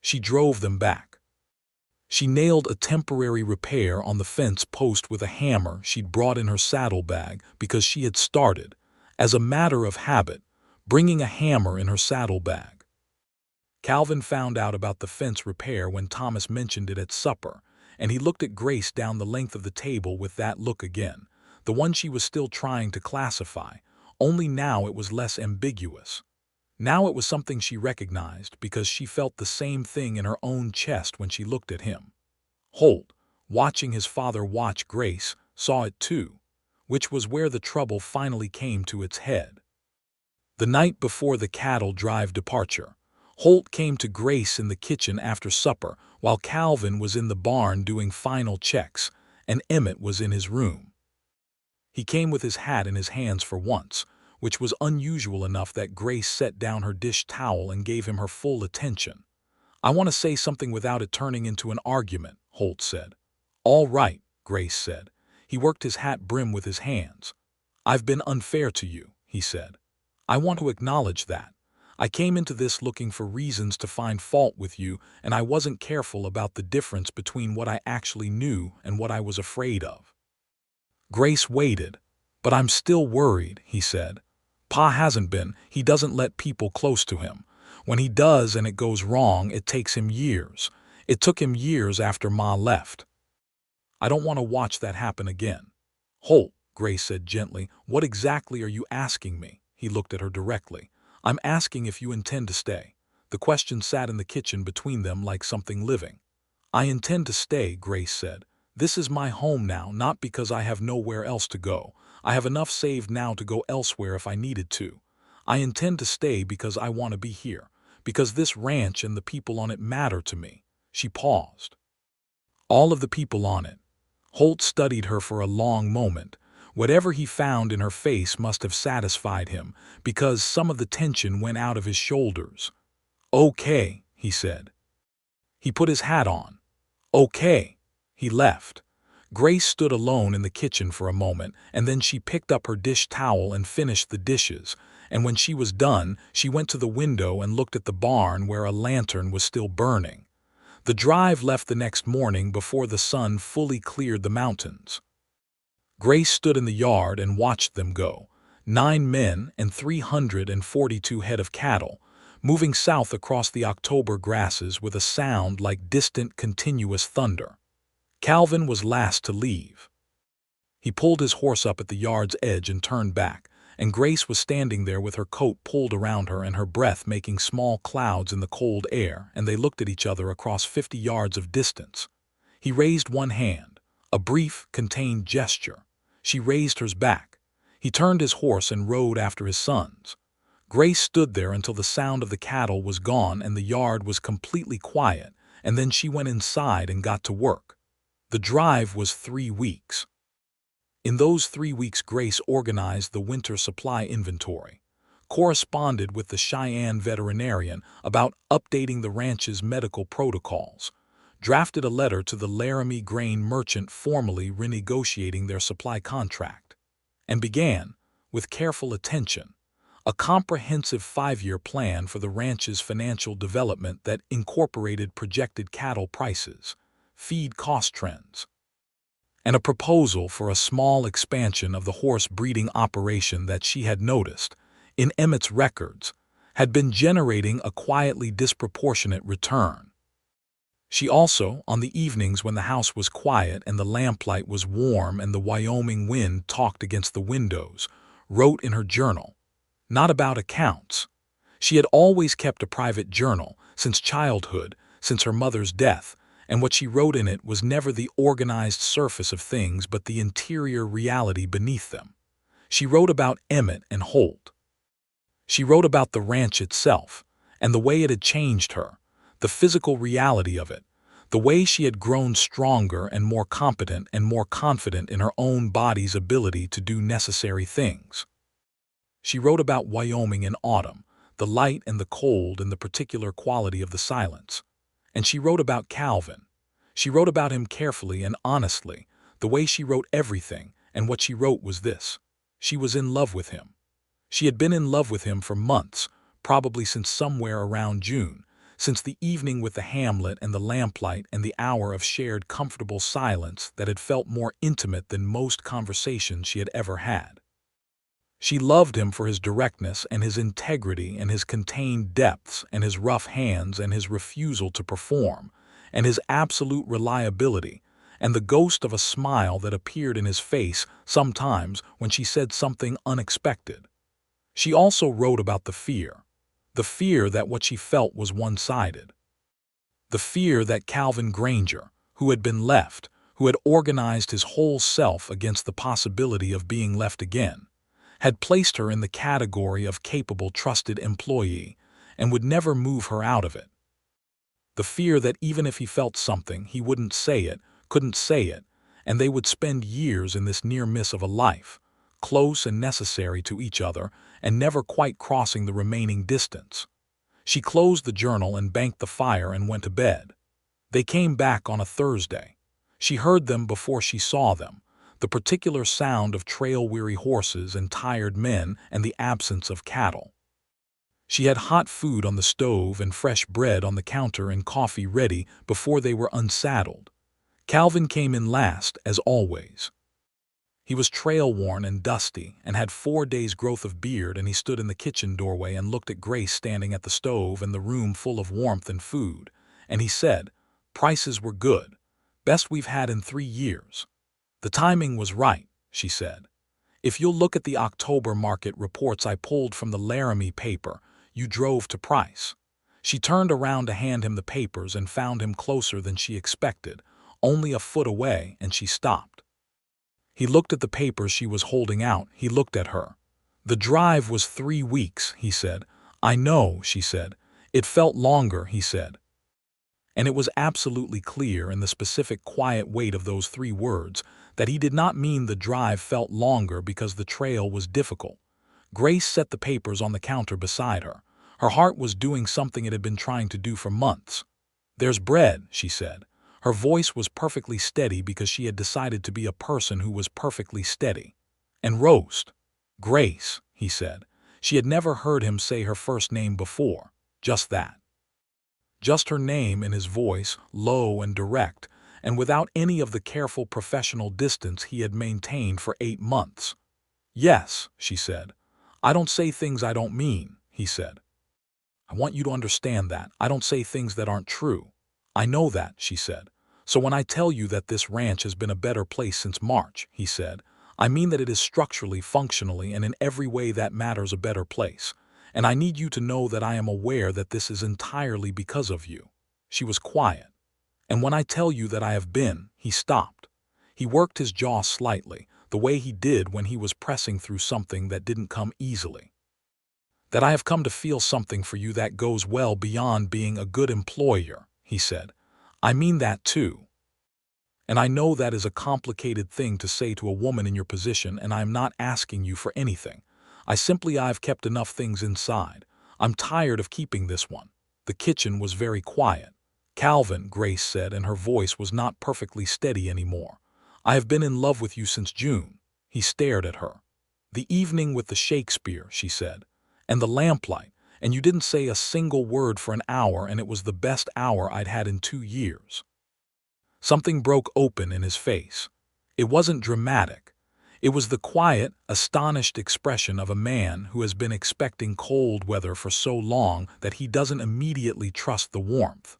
She drove them back. She nailed a temporary repair on the fence post with a hammer she'd brought in her saddlebag because she had started, as a matter of habit, bringing a hammer in her saddlebag. Calvin found out about the fence repair when Thomas mentioned it at supper, and he looked at Grace down the length of the table with that look again, the one she was still trying to classify, only now it was less ambiguous. Now it was something she recognized because she felt the same thing in her own chest when she looked at him. Holt, watching his father watch Grace, saw it too, which was where the trouble finally came to its head. The night before the cattle drive departure, Holt came to Grace in the kitchen after supper while Calvin was in the barn doing final checks and Emmett was in his room. He came with his hat in his hands for once, which was unusual enough that Grace set down her dish towel and gave him her full attention. "I want to say something without it turning into an argument," Holt said. "All right," Grace said. He worked his hat brim with his hands. "I've been unfair to you," he said. "I want to acknowledge that. I came into this looking for reasons to find fault with you, and I wasn't careful about the difference between what I actually knew and what I was afraid of." Grace waited. "But I'm still worried," he said. "Pa hasn't been. He doesn't let people close to him. When he does and it goes wrong, it takes him years. It took him years after Ma left. I don't want to watch that happen again." "Holt," Grace said gently, "what exactly are you asking me?" He looked at her directly. "I'm asking if you intend to stay." The question sat in the kitchen between them like something living. "I intend to stay," Grace said. "This is my home now, not because I have nowhere else to go. I have enough saved now to go elsewhere if I needed to. I intend to stay because I want to be here, because this ranch and the people on it matter to me." She paused. "All of the people on it." Holt studied her for a long moment. Whatever he found in her face must have satisfied him, because some of the tension went out of his shoulders. "Okay," he said. He put his hat on. "Okay." He left. Grace stood alone in the kitchen for a moment, and then she picked up her dish towel and finished the dishes, and when she was done, she went to the window and looked at the barn where a lantern was still burning. The drive left the next morning before the sun fully cleared the mountains. Grace stood in the yard and watched them go, 9 men and 342 head of cattle, moving south across the October grasses with a sound like distant continuous thunder. Calvin was last to leave. He pulled his horse up at the yard's edge and turned back, and Grace was standing there with her coat pulled around her and her breath making small clouds in the cold air, and they looked at each other across 50 yards of distance. He raised one hand, a brief, contained gesture. She raised hers back. He turned his horse and rode after his sons. Grace stood there until the sound of the cattle was gone and the yard was completely quiet, and then she went inside and got to work. The drive was 3 weeks. In those 3 weeks, Grace organized the winter supply inventory, corresponded with the Cheyenne veterinarian about updating the ranch's medical protocols, drafted a letter to the Laramie grain merchant formally renegotiating their supply contract, and began, with careful attention, a comprehensive 5-year plan for the ranch's financial development that incorporated projected cattle prices, feed cost trends, and a proposal for a small expansion of the horse breeding operation that she had noticed, in Emmett's records, had been generating a quietly disproportionate return. She also, on the evenings when the house was quiet and the lamplight was warm and the Wyoming wind talked against the windows, wrote in her journal, not about accounts. She had always kept a private journal, since childhood, since her mother's death, and what she wrote in it was never the organized surface of things but the interior reality beneath them. She wrote about Emmett and Holt. She wrote about the ranch itself, and the way it had changed her, the physical reality of it, the way she had grown stronger and more competent and more confident in her own body's ability to do necessary things. She wrote about Wyoming in autumn, the light and the cold and the particular quality of the silence. And she wrote about Calvin. She wrote about him carefully and honestly, the way she wrote everything, and what she wrote was this: she was in love with him. She had been in love with him for months, probably since somewhere around June, since the evening with the hamlet and the lamplight and the hour of shared comfortable silence that had felt more intimate than most conversations she had ever had. She loved him for his directness and his integrity and his contained depths and his rough hands and his refusal to perform, and his absolute reliability, and the ghost of a smile that appeared in his face sometimes when she said something unexpected. She also wrote about the fear that what she felt was one-sided. The fear that Calvin Granger, who had been left, who had organized his whole self against the possibility of being left again, had placed her in the category of capable, trusted employee and would never move her out of it. The fear that even if he felt something, he wouldn't say it, couldn't say it, and they would spend years in this near miss of a life, close and necessary to each other, and never quite crossing the remaining distance. She closed the journal and banked the fire and went to bed. They came back on a Thursday. She heard them before she saw them, the particular sound of trail-weary horses and tired men and the absence of cattle. She had hot food on the stove and fresh bread on the counter and coffee ready before they were unsaddled. Calvin came in last, as always. He was trail-worn and dusty and had 4 days' growth of beard, and he stood in the kitchen doorway and looked at Grace standing at the stove and the room full of warmth and food, and he said, "Prices were good. Best we've had in 3 years." "The timing was right," she said. "If you'll look at the October market reports I pulled from the Laramie paper, you drove to Price." She turned around to hand him the papers and found him closer than she expected, only a foot away, and she stopped. He looked at the papers she was holding out. He looked at her. "The drive was 3 weeks," he said. "I know," she said. "It felt longer," he said. And it was absolutely clear in the specific quiet weight of those 3 words that he did not mean the drive felt longer because the trail was difficult. Grace set the papers on the counter beside her. Her heart was doing something it had been trying to do for months. "There's bread," she said. Her voice was perfectly steady because she had decided to be a person who was perfectly steady. "And roast." "Grace," he said. She had never heard him say her first name before. Just that. Just her name in his voice, low and direct, and without any of the careful professional distance he had maintained for 8 months. "Yes," she said. "I don't say things I don't mean," he said. "I want you to understand that. I don't say things that aren't true." "I know that," she said. "So when I tell you that this ranch has been a better place since March," he said, "I mean that it is structurally, functionally, and in every way that matters a better place. And I need you to know that I am aware that this is entirely because of you." She was quiet. "And when I tell you that I have been," he stopped. He worked his jaw slightly, the way he did when he was pressing through something that didn't come easily. "That I have come to feel something for you that goes well beyond being a good employer," he said. "I mean that too. And I know that is a complicated thing to say to a woman in your position, and I am not asking you for anything. I've kept enough things inside. I'm tired of keeping this one." The kitchen was very quiet. "Calvin," Grace said, and her voice was not perfectly steady anymore. "I have been in love with you since June." He stared at her. "The evening with the Shakespeare," she said, "and the lamplight, and you didn't say a single word for an hour, and it was the best hour I'd had in 2 years. Something broke open in his face. It wasn't dramatic. It was the quiet, astonished expression of a man who has been expecting cold weather for so long that he doesn't immediately trust the warmth.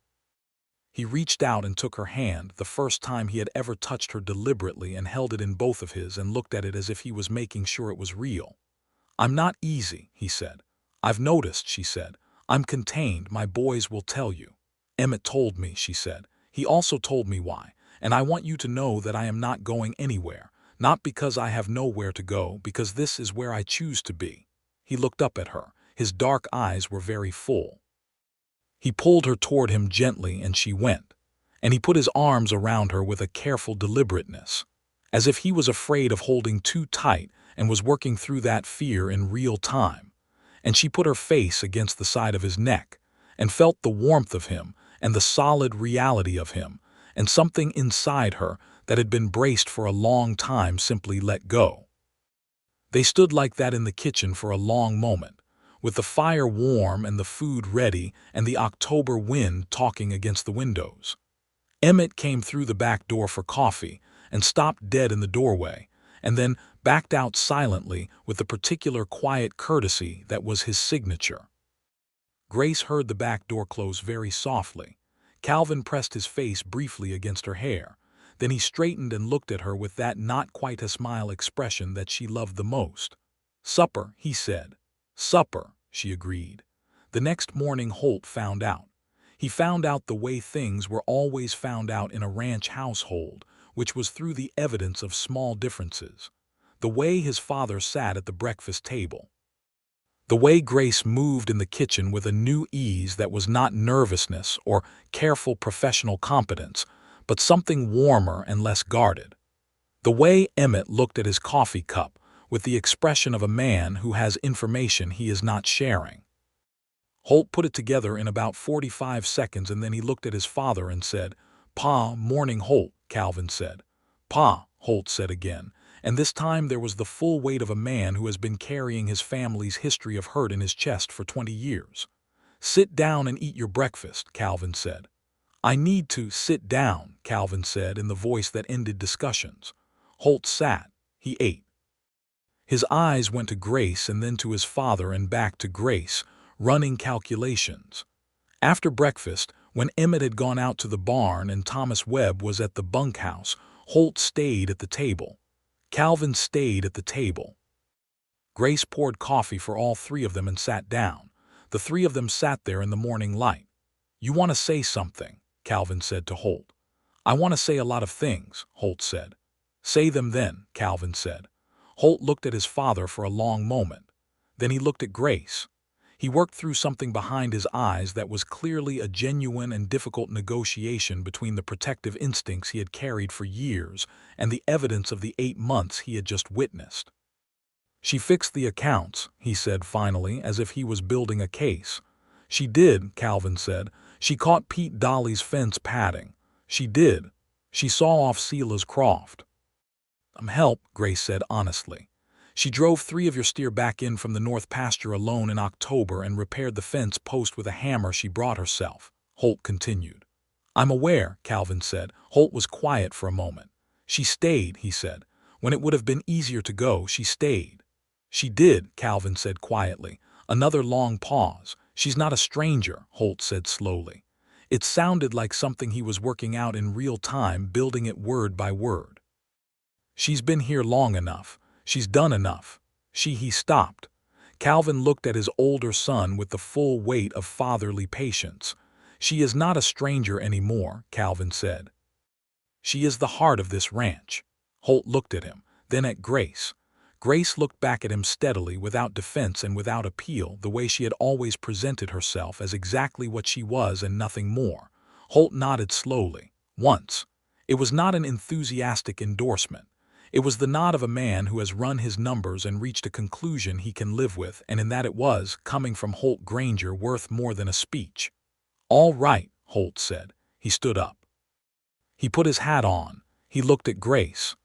He reached out and took her hand, the first time he had ever touched her deliberately, and held it in both of his and looked at it as if he was making sure it was real. "I'm not easy," he said. "I've noticed," she said. "I'm contained. My boys will tell you." "Emmett told me," she said. "He also told me why. And I want you to know that I am not going anywhere. Not because I have nowhere to go, because this is where I choose to be." He looked up at her. His dark eyes were very full. He pulled her toward him gently, and she went. And he put his arms around her with a careful deliberateness, as if he was afraid of holding too tight and was working through that fear in real time. And she put her face against the side of his neck and felt the warmth of him and the solid reality of him, and something inside her that had been braced for a long time simply let go. They stood like that in the kitchen for a long moment, with the fire warm and the food ready and the October wind talking against the windows. Emmett came through the back door for coffee and stopped dead in the doorway, and then backed out silently with the particular quiet courtesy that was his signature. Grace heard the back door close very softly. Calvin pressed his face briefly against her hair. Then he straightened and looked at her with that not-quite-a-smile expression that she loved the most. "Supper," he said. "Supper," she agreed. The next morning Holt found out. He found out the way things were always found out in a ranch household, which was through the evidence of small differences. The way his father sat at the breakfast table. The way Grace moved in the kitchen with a new ease that was not nervousness or careful professional competence, but something warmer and less guarded. The way Emmett looked at his coffee cup with the expression of a man who has information he is not sharing. Holt put it together in about 45 seconds, and then he looked at his father and said, "Pa, morning, Holt," Calvin said. "Pa," Holt said again, and this time there was the full weight of a man who has been carrying his family's history of hurt in his chest for 20 years. "Sit down and eat your breakfast," Calvin said. "I need to sit down," Calvin said in the voice that ended discussions. Holt sat. He ate. His eyes went to Grace and then to his father and back to Grace, running calculations. After breakfast, when Emmett had gone out to the barn and Thomas Webb was at the bunkhouse, Holt stayed at the table. Calvin stayed at the table. Grace poured coffee for all three of them and sat down. The three of them sat there in the morning light. "You want to say something," Calvin said to Holt. "I want to say a lot of things," Holt said. "Say them then," Calvin said. Holt looked at his father for a long moment. Then he looked at Grace. He worked through something behind his eyes that was clearly a genuine and difficult negotiation between the protective instincts he had carried for years and the evidence of the 8 months he had just witnessed. "She fixed the accounts," he said finally, as if he was building a case. "She did," Calvin said. "She caught Pete Dolly's fence padding. She did. She saw off Sela's Croft." "Help," Grace said honestly. "She drove 3 of your steer back in from the north pasture alone in October and repaired the fence post with a hammer she brought herself," Holt continued. "I'm aware," Calvin said. Holt was quiet for a moment. "She stayed," he said. "When it would have been easier to go, she stayed." "She did," Calvin said quietly. Another long pause. "She's not a stranger," Holt said slowly. It sounded like something he was working out in real time, building it word by word. "She's been here long enough. She's done enough." He stopped. Calvin looked at his older son with the full weight of fatherly patience. "She is not a stranger anymore," Calvin said. "She is the heart of this ranch." Holt looked at him, then at Grace. Grace looked back at him steadily, without defense and without appeal, the way she had always presented herself, as exactly what she was and nothing more. Holt nodded slowly. Once. It was not an enthusiastic endorsement. It was the nod of a man who has run his numbers and reached a conclusion he can live with, and in that it was, coming from Holt Granger, worth more than a speech. "All right," Holt said. He stood up. He put his hat on. He looked at Grace.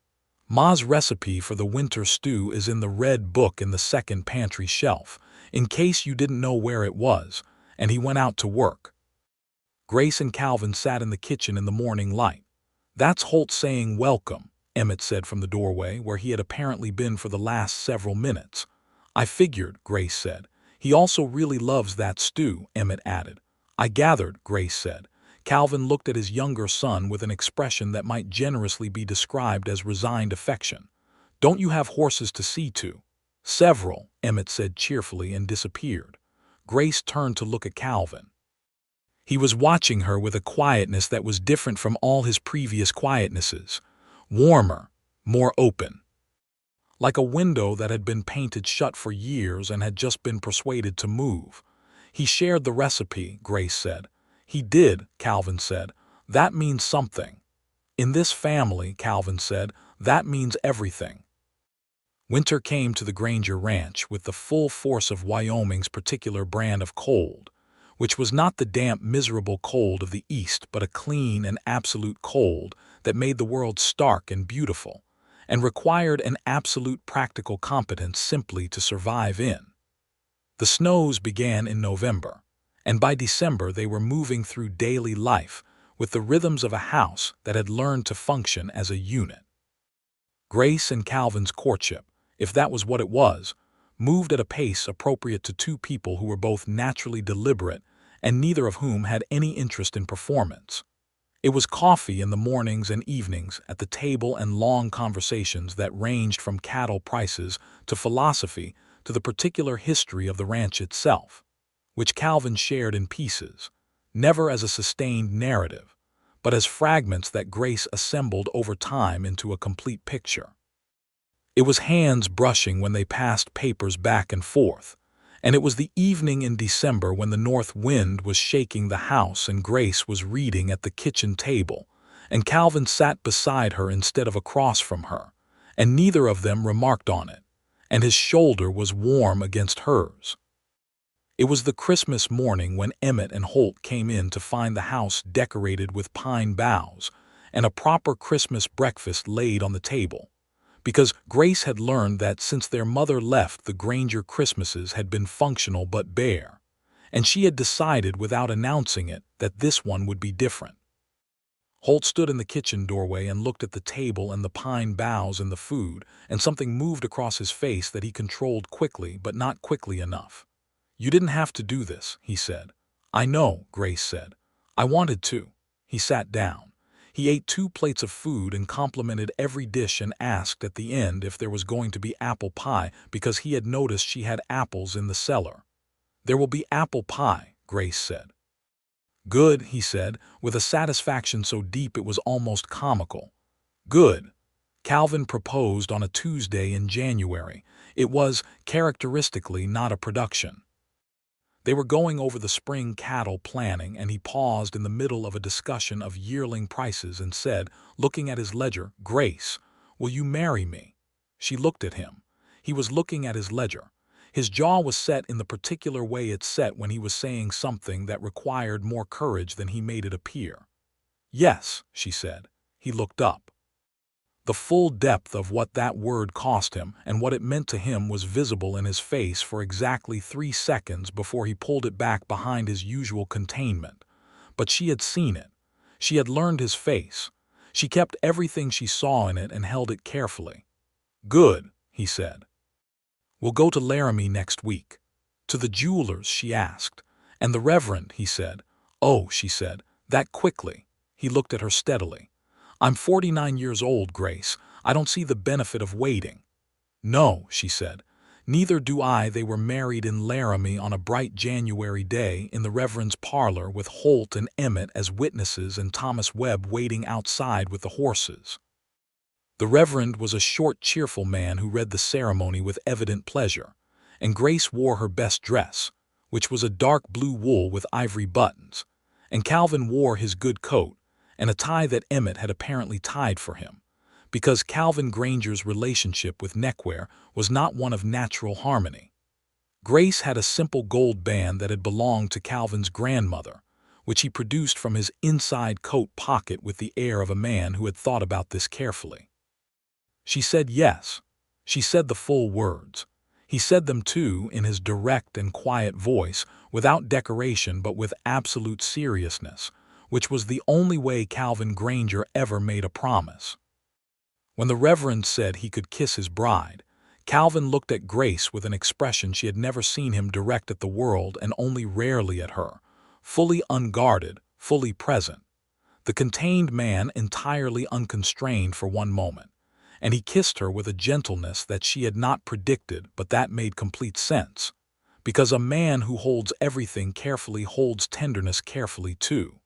"Ma's recipe for the winter stew is in the red book in the second pantry shelf, in case you didn't know where it was," and he went out to work. Grace and Calvin sat in the kitchen in the morning light. "That's Holt saying welcome," Emmett said from the doorway, where he had apparently been for the last several minutes. "I figured," Grace said. "He also really loves that stew," Emmett added. "I gathered," Grace said. Calvin looked at his younger son with an expression that might generously be described as resigned affection. "Don't you have horses to see to?" "Several," Emmett said cheerfully and disappeared. Grace turned to look at Calvin. He was watching her with a quietness that was different from all his previous quietnesses. Warmer, more open. Like a window that had been painted shut for years and had just been persuaded to move. "He shared the recipe," Grace said. "He did," Calvin said. "That means something." "In this family," Calvin said, "that means everything." Winter came to the Granger ranch with the full force of Wyoming's particular brand of cold. which was not the damp, miserable cold of the East, but a clean and absolute cold that made the world stark and beautiful, and required an absolute practical competence simply to survive in. The snows began in November, and by December they were moving through daily life with the rhythms of a house that had learned to function as a unit. Grace and Calvin's courtship, if that was what it was, moved at a pace appropriate to two people who were both naturally deliberate and neither of whom had any interest in performance. It was coffee in the mornings and evenings at the table and long conversations that ranged from cattle prices to philosophy to the particular history of the ranch itself, which Calvin shared in pieces, never as a sustained narrative, but as fragments that Grace assembled over time into a complete picture. It was hands brushing when they passed papers back and forth, and it was the evening in December when the north wind was shaking the house and Grace was reading at the kitchen table, and Calvin sat beside her instead of across from her, and neither of them remarked on it, and his shoulder was warm against hers. It was the Christmas morning when Emmett and Holt came in to find the house decorated with pine boughs and a proper Christmas breakfast laid on the table, because Grace had learned that since their mother left, the Granger Christmases had been functional but bare, and she had decided without announcing it that this one would be different. Holt stood in the kitchen doorway and looked at the table and the pine boughs and the food, and something moved across his face that he controlled quickly, but not quickly enough. "You didn't have to do this," he said. "I know," Grace said. "I wanted to." He sat down. He ate 2 plates of food and complimented every dish and asked at the end if there was going to be apple pie because he had noticed she had apples in the cellar. "There will be apple pie," Grace said. "Good," he said, with a satisfaction so deep it was almost comical. "Good." Calvin proposed on a Tuesday in January. It was, characteristically, not a production. They were going over the spring cattle planning, and he paused in the middle of a discussion of yearling prices and said, looking at his ledger, "Grace, will you marry me?" She looked at him. He was looking at his ledger. His jaw was set in the particular way it's set when he was saying something that required more courage than he made it appear. "Yes," she said. He looked up. The full depth of what that word cost him and what it meant to him was visible in his face for exactly 3 seconds before he pulled it back behind his usual containment. But she had seen it. She had learned his face. She kept everything she saw in it and held it carefully. "Good," he said. "We'll go to Laramie next week." "To the jeweler's?" she asked. "And the Reverend," he said. "Oh," she said, "that quickly." He looked at her steadily. "I'm 49 years old, Grace. I don't see the benefit of waiting." "No," she said. "Neither do I." They were married in Laramie on a bright January day in the Reverend's parlor with Holt and Emmett as witnesses and Thomas Webb waiting outside with the horses. The Reverend was a short, cheerful man who read the ceremony with evident pleasure, and Grace wore her best dress, which was a dark blue wool with ivory buttons, and Calvin wore his good coat, and a tie that Emmett had apparently tied for him, because Calvin Granger's relationship with neckwear was not one of natural harmony. Grace had a simple gold band that had belonged to Calvin's grandmother, which he produced from his inside coat pocket with the air of a man who had thought about this carefully. She said yes. She said the full words. He said them too in his direct and quiet voice, without decoration but with absolute seriousness, which was the only way Calvin Granger ever made a promise. When the Reverend said he could kiss his bride, Calvin looked at Grace with an expression she had never seen him direct at the world and only rarely at her, fully unguarded, fully present. The contained man entirely unconstrained for one moment, and he kissed her with a gentleness that she had not predicted, but that made complete sense, because a man who holds everything carefully holds tenderness carefully too.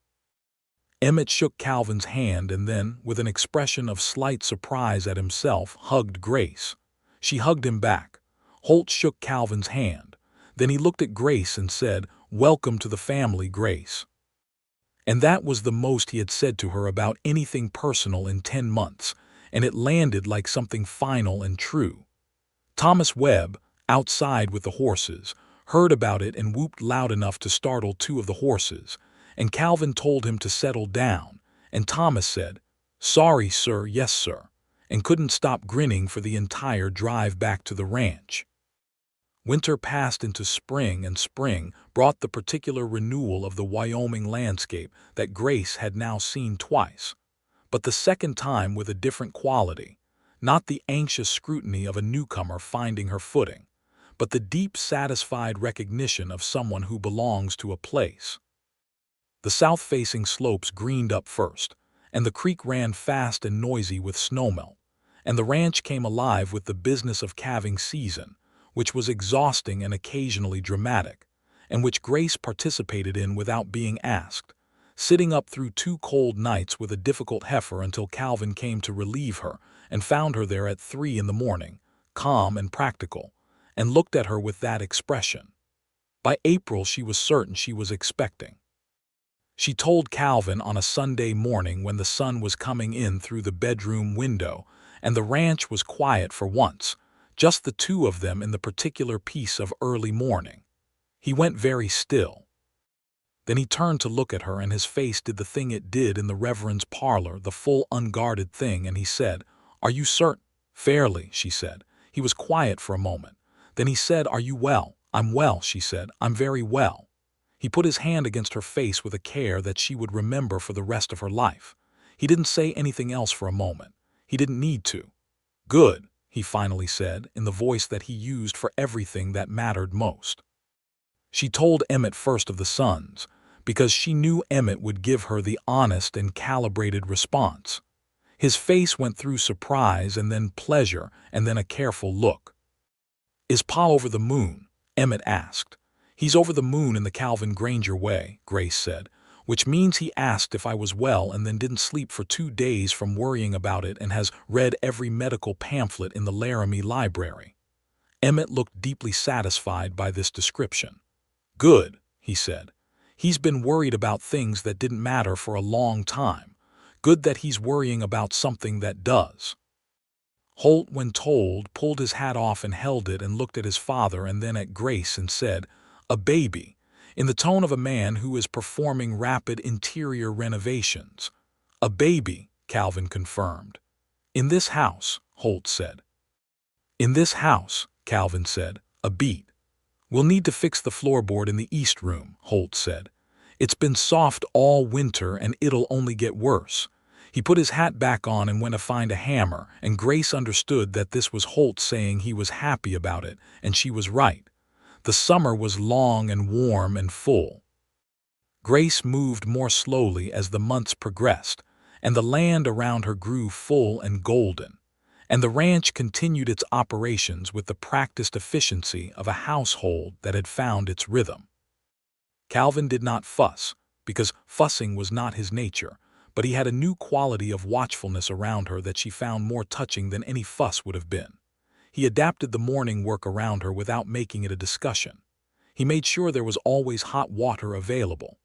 Emmett shook Calvin's hand and then, with an expression of slight surprise at himself, hugged Grace. She hugged him back. Holt shook Calvin's hand. Then he looked at Grace and said, "Welcome to the family, Grace." And that was the most he had said to her about anything personal in 10 months, and it landed like something final and true. Thomas Webb, outside with the horses, heard about it and whooped loud enough to startle two of the horses, and Calvin told him to settle down, and Thomas said, "Sorry, sir, yes, sir," and couldn't stop grinning for the entire drive back to the ranch. Winter passed into spring, and spring brought the particular renewal of the Wyoming landscape that Grace had now seen twice, but the second time with a different quality, not the anxious scrutiny of a newcomer finding her footing, but the deep, satisfied recognition of someone who belongs to a place. The south-facing slopes greened up first, and the creek ran fast and noisy with snowmelt, and the ranch came alive with the business of calving season, which was exhausting and occasionally dramatic, and which Grace participated in without being asked, sitting up through 2 cold nights with a difficult heifer until Calvin came to relieve her and found her there at 3 in the morning, calm and practical, and looked at her with that expression. By April she was certain she was expecting. She told Calvin on a Sunday morning when the sun was coming in through the bedroom window and the ranch was quiet for once, just the two of them in the particular piece of early morning. He went very still. Then he turned to look at her, and his face did the thing it did in the Reverend's parlor, the full unguarded thing, and he said, "Are you certain?" "Fairly," she said. He was quiet for a moment. Then he said, "Are you well?" "I'm well," she said. "I'm very well." He put his hand against her face with a care that she would remember for the rest of her life. He didn't say anything else for a moment. He didn't need to. "Good," he finally said, in the voice that he used for everything that mattered most. She told Emmett first of the sons, because she knew Emmett would give her the honest and calibrated response. His face went through surprise and then pleasure and then a careful look. "Is Pa over the moon?" Emmett asked. "He's over the moon in the Calvin Granger way," Grace said, "which means he asked if I was well and then didn't sleep for 2 days from worrying about it and has read every medical pamphlet in the Laramie library." Emmett looked deeply satisfied by this description. "Good," he said. "He's been worried about things that didn't matter for a long time. Good that he's worrying about something that does." Holt, when told, pulled his hat off and held it and looked at his father and then at Grace and said, "A baby," in the tone of a man who is performing rapid interior renovations. "A baby," Calvin confirmed. "In this house," Holt said. "In this house," Calvin said, a beat. "We'll need to fix the floorboard in the east room," Holt said. "It's been soft all winter and it'll only get worse." He put his hat back on and went to find a hammer, and Grace understood that this was Holt saying he was happy about it, and she was right. The summer was long and warm and full. Grace moved more slowly as the months progressed, and the land around her grew full and golden, and the ranch continued its operations with the practiced efficiency of a household that had found its rhythm. Calvin did not fuss, because fussing was not his nature, but he had a new quality of watchfulness around her that she found more touching than any fuss would have been. He adapted the morning work around her without making it a discussion. He made sure there was always hot water available.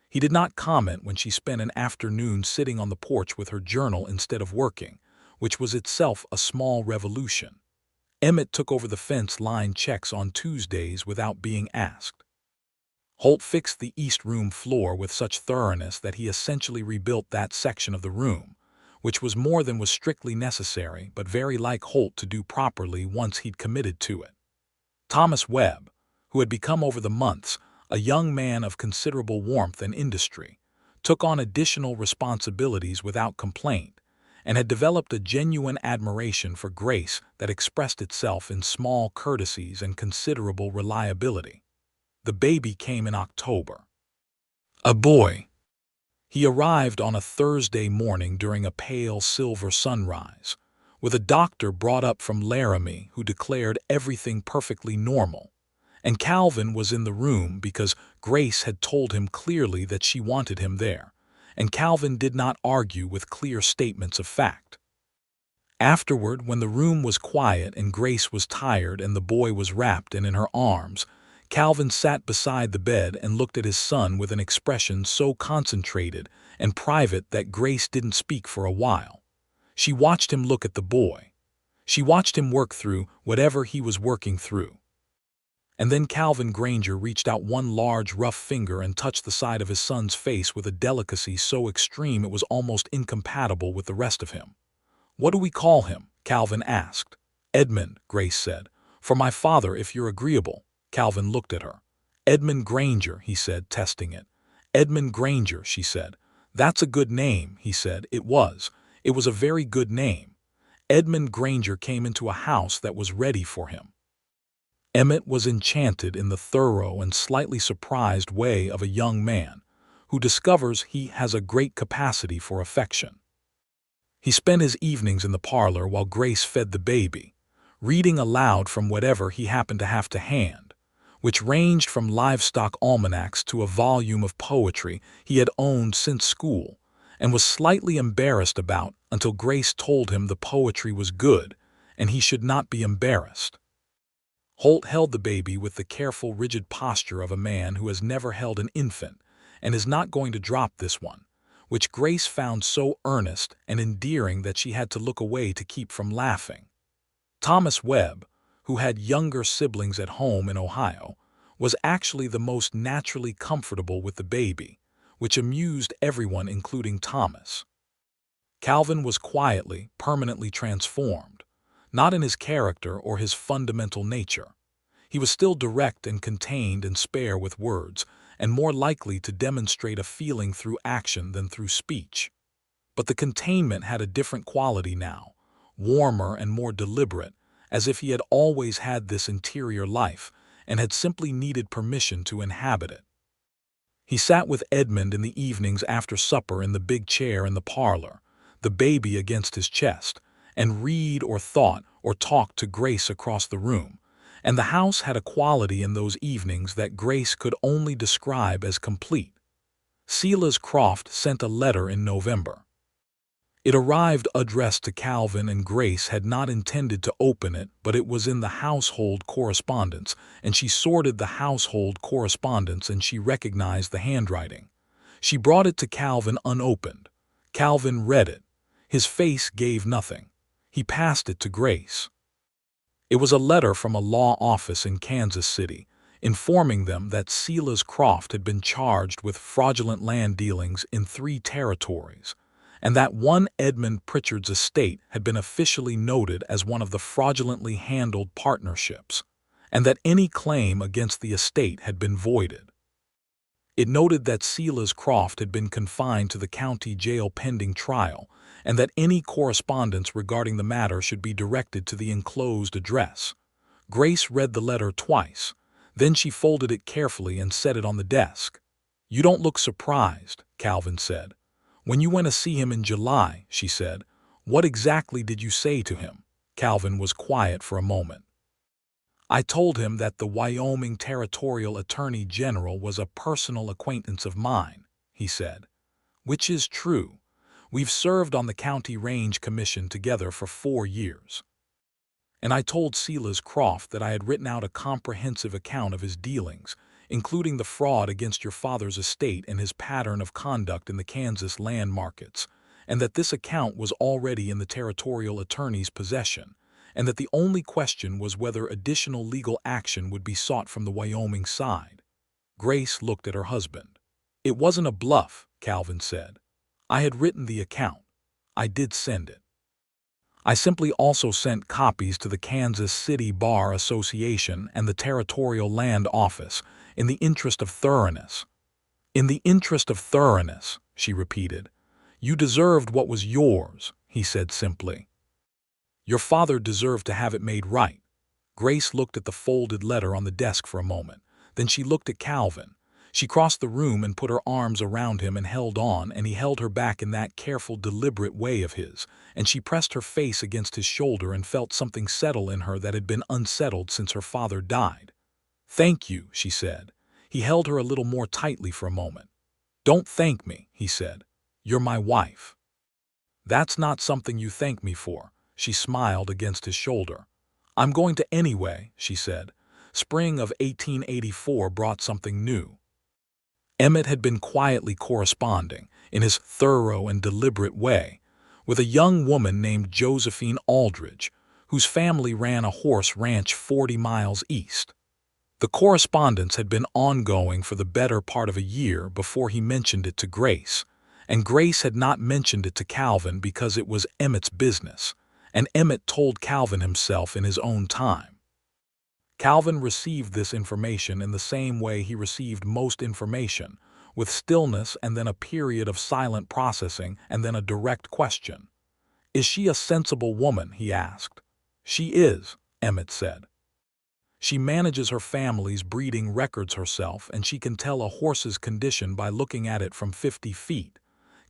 He did not comment when she spent an afternoon sitting on the porch with her journal instead of working, which was itself a small revolution. Emmett took over the fence-line checks on Tuesdays without being asked. Holt fixed the east room floor with such thoroughness that he essentially rebuilt that section of the room, which was more than was strictly necessary but very like Holt to do properly once he'd committed to it. Thomas Webb, who had become over the months a young man of considerable warmth and industry, took on additional responsibilities without complaint, and had developed a genuine admiration for Grace that expressed itself in small courtesies and considerable reliability. The baby came in October. A boy. He arrived on a Thursday morning during a pale silver sunrise, with a doctor brought up from Laramie who declared everything perfectly normal, and Calvin was in the room because Grace had told him clearly that she wanted him there, and Calvin did not argue with clear statements of fact. Afterward, when the room was quiet and Grace was tired and the boy was wrapped and in her arms, Calvin sat beside the bed and looked at his son with an expression so concentrated and private that Grace didn't speak for a while. She watched him look at the boy. She watched him work through whatever he was working through. And then Calvin Granger reached out one large, rough finger and touched the side of his son's face with a delicacy so extreme it was almost incompatible with the rest of him. "What do we call him?" Calvin asked. "Edmund," Grace said. "For my father, if you're agreeable." Calvin looked at her. "Edmund Granger," he said, testing it. "Edmund Granger," she said. "That's a good name," he said. It was. It was a very good name. Edmund Granger came into a house that was ready for him. Emmett was enchanted in the thorough and slightly surprised way of a young man who discovers he has a great capacity for affection. He spent his evenings in the parlor while Grace fed the baby, reading aloud from whatever he happened to have to hand, which ranged from livestock almanacs to a volume of poetry he had owned since school and was slightly embarrassed about until Grace told him the poetry was good and he should not be embarrassed. Holt held the baby with the careful, rigid posture of a man who has never held an infant and is not going to drop this one, which Grace found so earnest and endearing that she had to look away to keep from laughing. Thomas Webb, who had younger siblings at home in Ohio, was actually the most naturally comfortable with the baby, which amused everyone including Thomas. Calvin was quietly, permanently transformed, not in his character or his fundamental nature. He was still direct and contained and spare with words, and more likely to demonstrate a feeling through action than through speech. But the containment had a different quality now, warmer and more deliberate, as if he had always had this interior life and had simply needed permission to inhabit it. He sat with Edmund in the evenings after supper in the big chair in the parlor, the baby against his chest, and read or thought or talked to Grace across the room, and the house had a quality in those evenings that Grace could only describe as complete. Silas Croft sent a letter in November. It arrived addressed to Calvin, and Grace had not intended to open it, but it was in the household correspondence, and she sorted the household correspondence and she recognized the handwriting. She brought it to Calvin unopened. Calvin read it. His face gave nothing. He passed it to Grace. It was a letter from a law office in Kansas City, informing them that Silas Croft had been charged with fraudulent land dealings in 3 territories, and that one Edmund Pritchard's estate had been officially noted as one of the fraudulently handled partnerships, and that any claim against the estate had been voided. It noted that Silas Croft had been confined to the county jail pending trial, and that any correspondence regarding the matter should be directed to the enclosed address. Grace read the letter twice. Then she folded it carefully and set it on the desk. "You don't look surprised," Calvin said. "When you went to see him in July," she said, "what exactly did you say to him?" Calvin was quiet for a moment. "I told him that the Wyoming Territorial Attorney General was a personal acquaintance of mine," he said. "Which is true. We've served on the County Range Commission together for 4 years. And I told Silas Croft that I had written out a comprehensive account of his dealings, including the fraud against your father's estate and his pattern of conduct in the Kansas land markets, and that this account was already in the territorial attorney's possession, and that the only question was whether additional legal action would be sought from the Wyoming side." Grace looked at her husband. "It wasn't a bluff," Calvin said. "I had written the account. I did send it. I simply also sent copies to the Kansas City Bar Association and the Territorial Land Office in the interest of thoroughness." "In the interest of thoroughness," she repeated. "You deserved what was yours," he said simply. "Your father deserved to have it made right." Grace looked at the folded letter on the desk for a moment. Then she looked at Calvin. She crossed the room and put her arms around him and held on, and he held her back in that careful, deliberate way of his, and she pressed her face against his shoulder and felt something settle in her that had been unsettled since her father died. "Thank you," she said. He held her a little more tightly for a moment. "Don't thank me," he said. "You're my wife." "That's not something you thank me for," she smiled against his shoulder. "I'm going to anyway," she said. Spring of 1884 brought something new. Emmett had been quietly corresponding, in his thorough and deliberate way, with a young woman named Josephine Aldridge, whose family ran a horse ranch 40 miles east. The correspondence had been ongoing for the better part of a year before he mentioned it to Grace, and Grace had not mentioned it to Calvin because it was Emmett's business, and Emmett told Calvin himself in his own time. Calvin received this information in the same way he received most information, with stillness and then a period of silent processing and then a direct question. "Is she a sensible woman?" he asked. "She is," Emmett said. "She manages her family's breeding records herself, and she can tell a horse's condition by looking at it from 50 feet.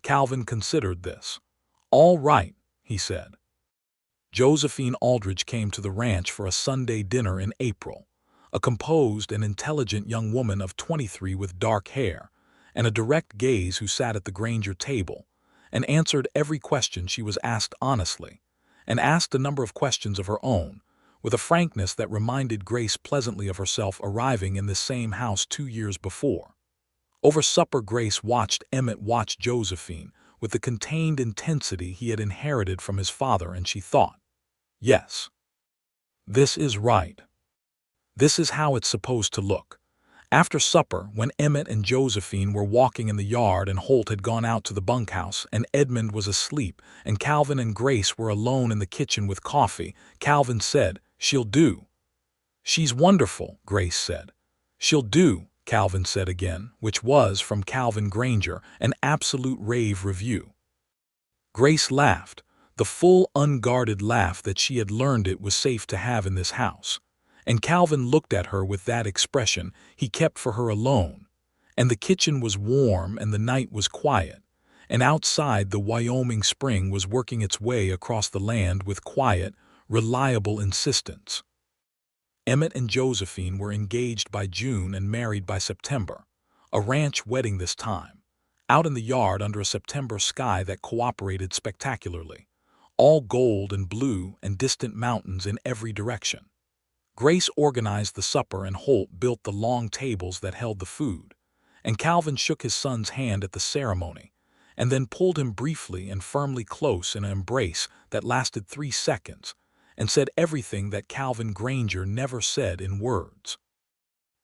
Calvin considered this. "All right," he said. Josephine Aldridge came to the ranch for a Sunday dinner in April, a composed and intelligent young woman of 23 with dark hair and a direct gaze who sat at the Granger table and answered every question she was asked honestly, and asked a number of questions of her own, with a frankness that reminded Grace pleasantly of herself arriving in this same house 2 years before. Over supper, Grace watched Emmett watch Josephine with the contained intensity he had inherited from his father, and she thought, "Yes, this is right. This is how it's supposed to look." After supper, when Emmett and Josephine were walking in the yard and Holt had gone out to the bunkhouse and Edmund was asleep and Calvin and Grace were alone in the kitchen with coffee, Calvin said, "She'll do." "She's wonderful," Grace said. "She'll do," Calvin said again, which was, from Calvin Granger, an absolute rave review. Grace laughed, the full, unguarded laugh that she had learned it was safe to have in this house. And Calvin looked at her with that expression he kept for her alone. And the kitchen was warm and the night was quiet. And outside, the Wyoming spring was working its way across the land with quiet, reliable insistence. Emmett and Josephine were engaged by June and married by September. A ranch wedding this time. Out in the yard under a September sky that cooperated spectacularly. All gold and blue and distant mountains in every direction. Grace organized the supper and Holt built the long tables that held the food, and Calvin shook his son's hand at the ceremony, and then pulled him briefly and firmly close in an embrace that lasted 3 seconds, and said everything that Calvin Granger never said in words.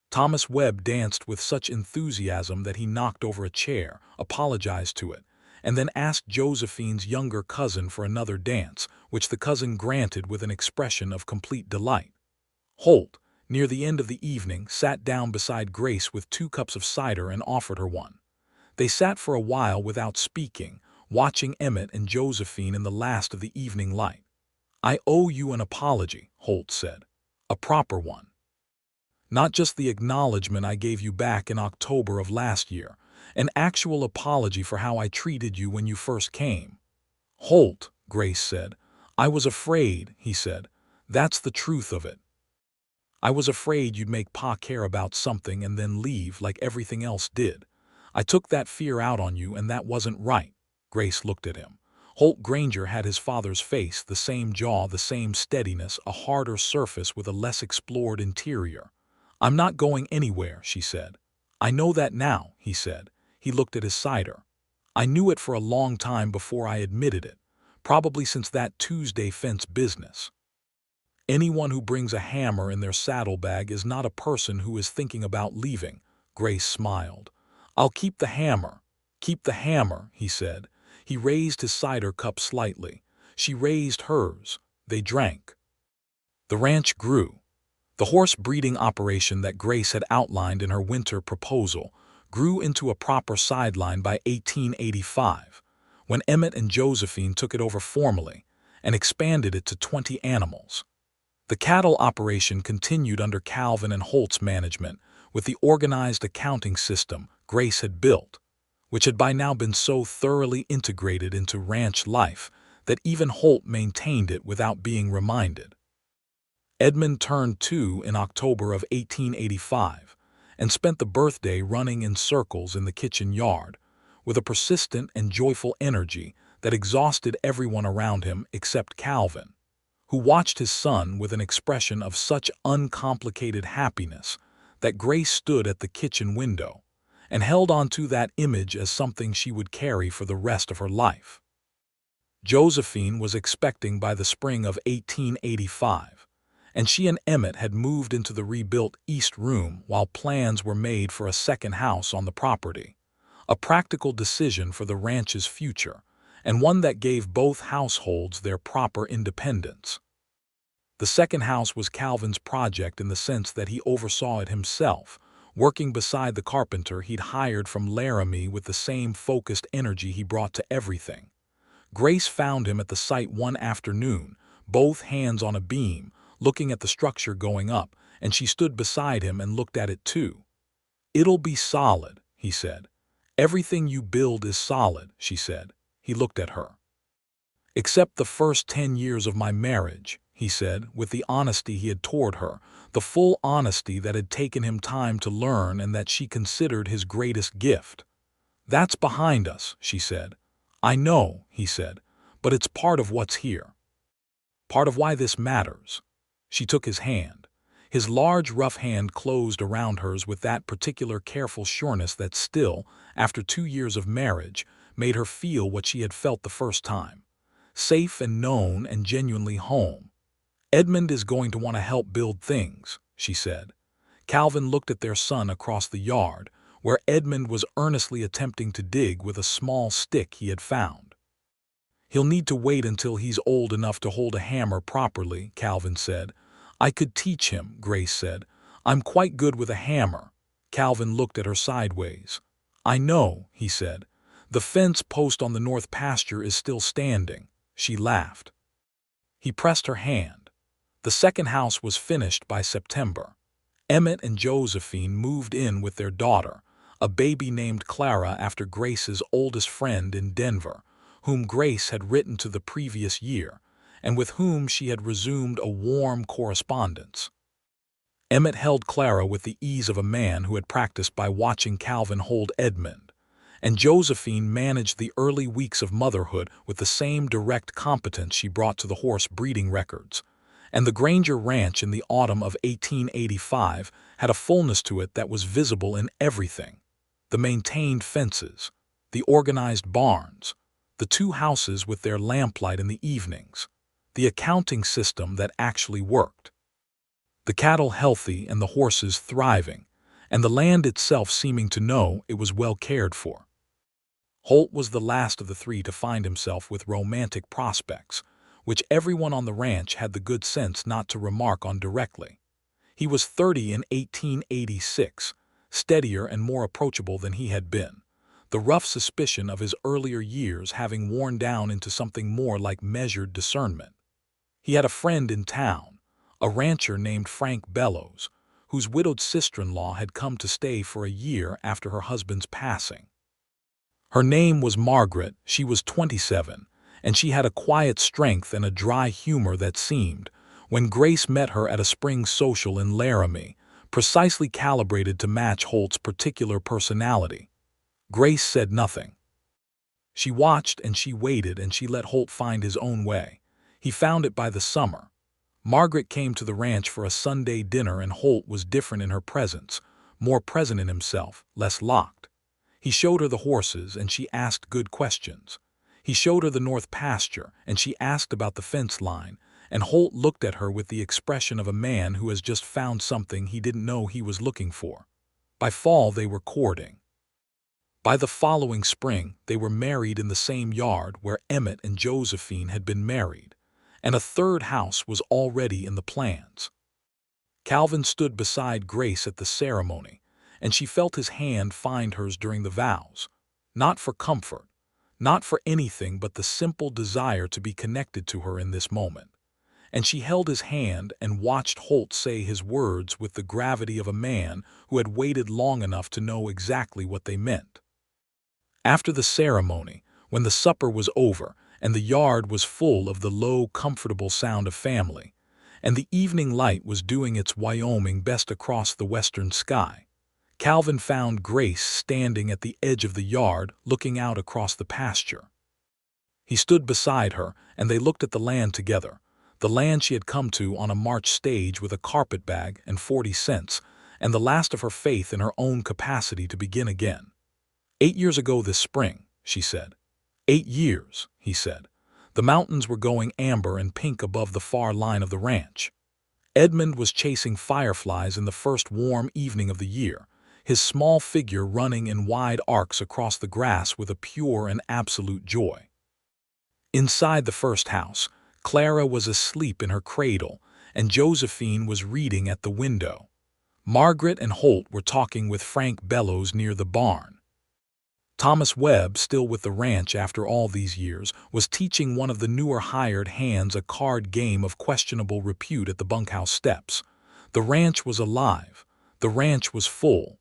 Thomas Webb danced with such enthusiasm that he knocked over a chair, apologized to it, and then asked Josephine's younger cousin for another dance, which the cousin granted with an expression of complete delight. Holt, near the end of the evening, sat down beside Grace with 2 cups of cider and offered her one. They sat for a while without speaking, watching Emmett and Josephine in the last of the evening light. "I owe you an apology," Holt said. "A proper one. Not just the acknowledgement I gave you back in October of last year, an actual apology for how I treated you when you first came." "Holt," Grace said. "I was afraid," he said. "That's the truth of it. I was afraid you'd make Pa care about something and then leave like everything else did. I took that fear out on you, and that wasn't right." Grace looked at him. Holt Granger had his father's face, the same jaw, the same steadiness, a harder surface with a less explored interior. "I'm not going anywhere," she said. "I know that now," he said. He looked at his cider. "I knew it for a long time before I admitted it, probably since that Tuesday fence business. Anyone who brings a hammer in their saddlebag is not a person who is thinking about leaving." Grace smiled. "I'll keep the hammer." "Keep the hammer," he said. He raised his cider cup slightly. She raised hers. They drank. The ranch grew. The horse breeding operation that Grace had outlined in her winter proposal grew into a proper sideline by 1885, when Emmett and Josephine took it over formally and expanded it to 20 animals. The cattle operation continued under Calvin and Holt's management with the organized accounting system Grace had built, which had by now been so thoroughly integrated into ranch life that even Holt maintained it without being reminded. Edmund turned 2 in October of 1885 and spent the birthday running in circles in the kitchen yard with a persistent and joyful energy that exhausted everyone around him except Calvin, who watched his son with an expression of such uncomplicated happiness that Grace stood at the kitchen window and held on to that image as something she would carry for the rest of her life. Josephine was expecting by the spring of 1885, and she and Emmett had moved into the rebuilt East Room while plans were made for a second house on the property. A practical decision for the ranch's future, and one that gave both households their proper independence. The second house was Calvin's project in the sense that he oversaw it himself, working beside the carpenter he'd hired from Laramie with the same focused energy he brought to everything. Grace found him at the site one afternoon, both hands on a beam, looking at the structure going up, and she stood beside him and looked at it too. "It'll be solid," he said. "Everything you build is solid," she said. He looked at her. "Except the first 10 years of my marriage," he said, with the honesty he had toward her, the full honesty that had taken him time to learn and that she considered his greatest gift. "That's behind us," she said. "I know," he said, "but it's part of what's here. Part of why this matters." She took his hand. His large, rough hand closed around hers with that particular careful sureness that still, after 2 years of marriage, made her feel what she had felt the first time. Safe and known and genuinely home. "Edmund is going to want to help build things," she said. Calvin looked at their son across the yard, where Edmund was earnestly attempting to dig with a small stick he had found. "He'll need to wait until he's old enough to hold a hammer properly," Calvin said. "I could teach him," Grace said. "I'm quite good with a hammer." Calvin looked at her sideways. "I know," he said. "The fence post on the north pasture is still standing." She laughed. He pressed her hand. The second house was finished by September. Emmett and Josephine moved in with their daughter, a baby named Clara after Grace's oldest friend in Denver, whom Grace had written to the previous year, and with whom she had resumed a warm correspondence. Emmett held Clara with the ease of a man who had practiced by watching Calvin hold Edmund, and Josephine managed the early weeks of motherhood with the same direct competence she brought to the horse breeding records. And the Granger ranch in the autumn of 1885 had a fullness to it that was visible in everything. The maintained fences, the organized barns, the 2 houses with their lamplight in the evenings, the accounting system that actually worked. The cattle healthy and the horses thriving, and the land itself seeming to know it was well cared for. Holt was the last of the 3 to find himself with romantic prospects, which everyone on the ranch had the good sense not to remark on directly. He was 30 in 1886, steadier and more approachable than he had been, the rough suspicion of his earlier years having worn down into something more like measured discernment. He had a friend in town, a rancher named Frank Bellows, whose widowed sister-in-law had come to stay for a year after her husband's passing. Her name was Margaret, she was 27, and she had a quiet strength and a dry humor that seemed, when Grace met her at a spring social in Laramie, precisely calibrated to match Holt's particular personality. Grace said nothing. She watched and she waited and she let Holt find his own way. He found it by the summer. Margaret came to the ranch for a Sunday dinner and Holt was different in her presence, more present in himself, less locked. He showed her the horses and she asked good questions. He showed her the north pasture, and she asked about the fence line, and Holt looked at her with the expression of a man who has just found something he didn't know he was looking for. By fall they were courting. By the following spring they were married in the same yard where Emmett and Josephine had been married, and a third house was already in the plans. Calvin stood beside Grace at the ceremony, and she felt his hand find hers during the vows, not for comfort, not for anything but the simple desire to be connected to her in this moment. And she held his hand and watched Holt say his words with the gravity of a man who had waited long enough to know exactly what they meant. After the ceremony, when the supper was over and the yard was full of the low, comfortable sound of family, and the evening light was doing its Wyoming best across the western sky, Calvin found Grace standing at the edge of the yard looking out across the pasture. He stood beside her and they looked at the land together, the land she had come to on a March stage with a carpetbag and 40 cents, and the last of her faith in her own capacity to begin again. 8 years ago this spring, she said. 8 years, he said. The mountains were going amber and pink above the far line of the ranch. Edmund was chasing fireflies in the first warm evening of the year, his small figure running in wide arcs across the grass with a pure and absolute joy. Inside the first house, Clara was asleep in her cradle, and Josephine was reading at the window. Margaret and Holt were talking with Frank Bellows near the barn. Thomas Webb, still with the ranch after all these years, was teaching one of the newer hired hands a card game of questionable repute at the bunkhouse steps. The ranch was alive. The ranch was full.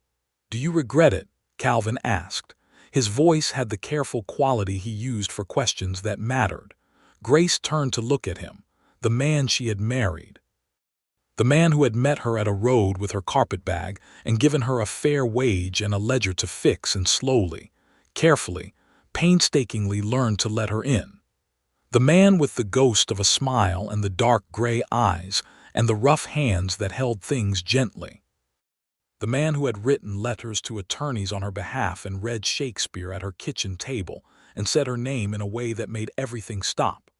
"Do you regret it?" Calvin asked. His voice had the careful quality he used for questions that mattered. Grace turned to look at him, the man she had married. The man who had met her at a road with her carpetbag and given her a fair wage and a ledger to fix and slowly, carefully, painstakingly learned to let her in. The man with the ghost of a smile and the dark gray eyes and the rough hands that held things gently. The man who had written letters to attorneys on her behalf and read Shakespeare at her kitchen table and said her name in a way that made everything stop.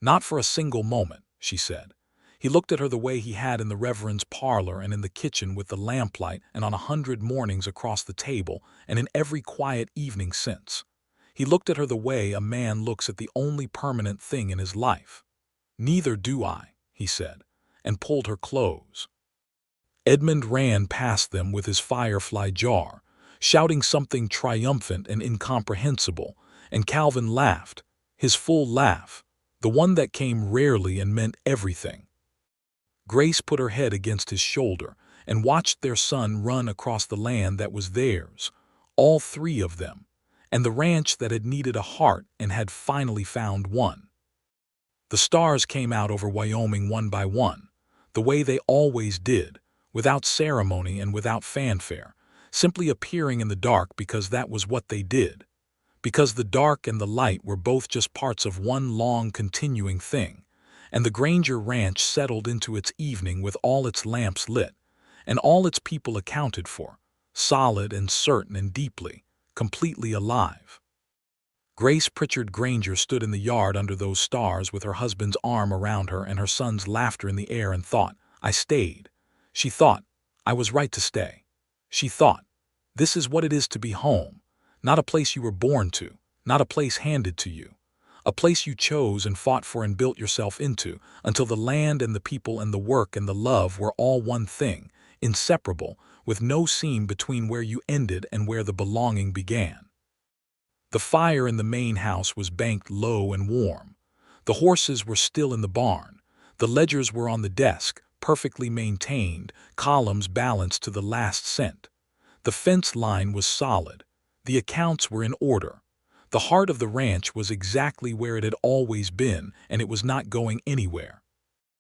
"Not for a single moment," she said. He looked at her the way he had in the Reverend's parlor and in the kitchen with the lamplight and on 100 mornings across the table and in every quiet evening since. He looked at her the way a man looks at the only permanent thing in his life. "Neither do I," he said, and pulled her close. Edmund ran past them with his firefly jar, shouting something triumphant and incomprehensible, and Calvin laughed, his full laugh, the one that came rarely and meant everything. Grace put her head against his shoulder and watched their son run across the land that was theirs, all three of them, and the ranch that had needed a heart and had finally found one. The stars came out over Wyoming one by one, the way they always did, without ceremony and without fanfare, simply appearing in the dark because that was what they did, because the dark and the light were both just parts of one long continuing thing, and the Granger ranch settled into its evening with all its lamps lit, and all its people accounted for, solid and certain and deeply, completely alive. Grace Pritchard Granger stood in the yard under those stars with her husband's arm around her and her son's laughter in the air and thought, "I stayed." She thought, "I was right to stay." She thought, "This is what it is to be home, not a place you were born to, not a place handed to you. A place you chose and fought for and built yourself into, until the land and the people and the work and the love were all one thing, inseparable, with no seam between where you ended and where the belonging began." The fire in the main house was banked low and warm. The horses were still in the barn. The ledgers were on the desk, perfectly maintained, columns balanced to the last cent. The fence line was solid. The accounts were in order. The heart of the ranch was exactly where it had always been, and it was not going anywhere.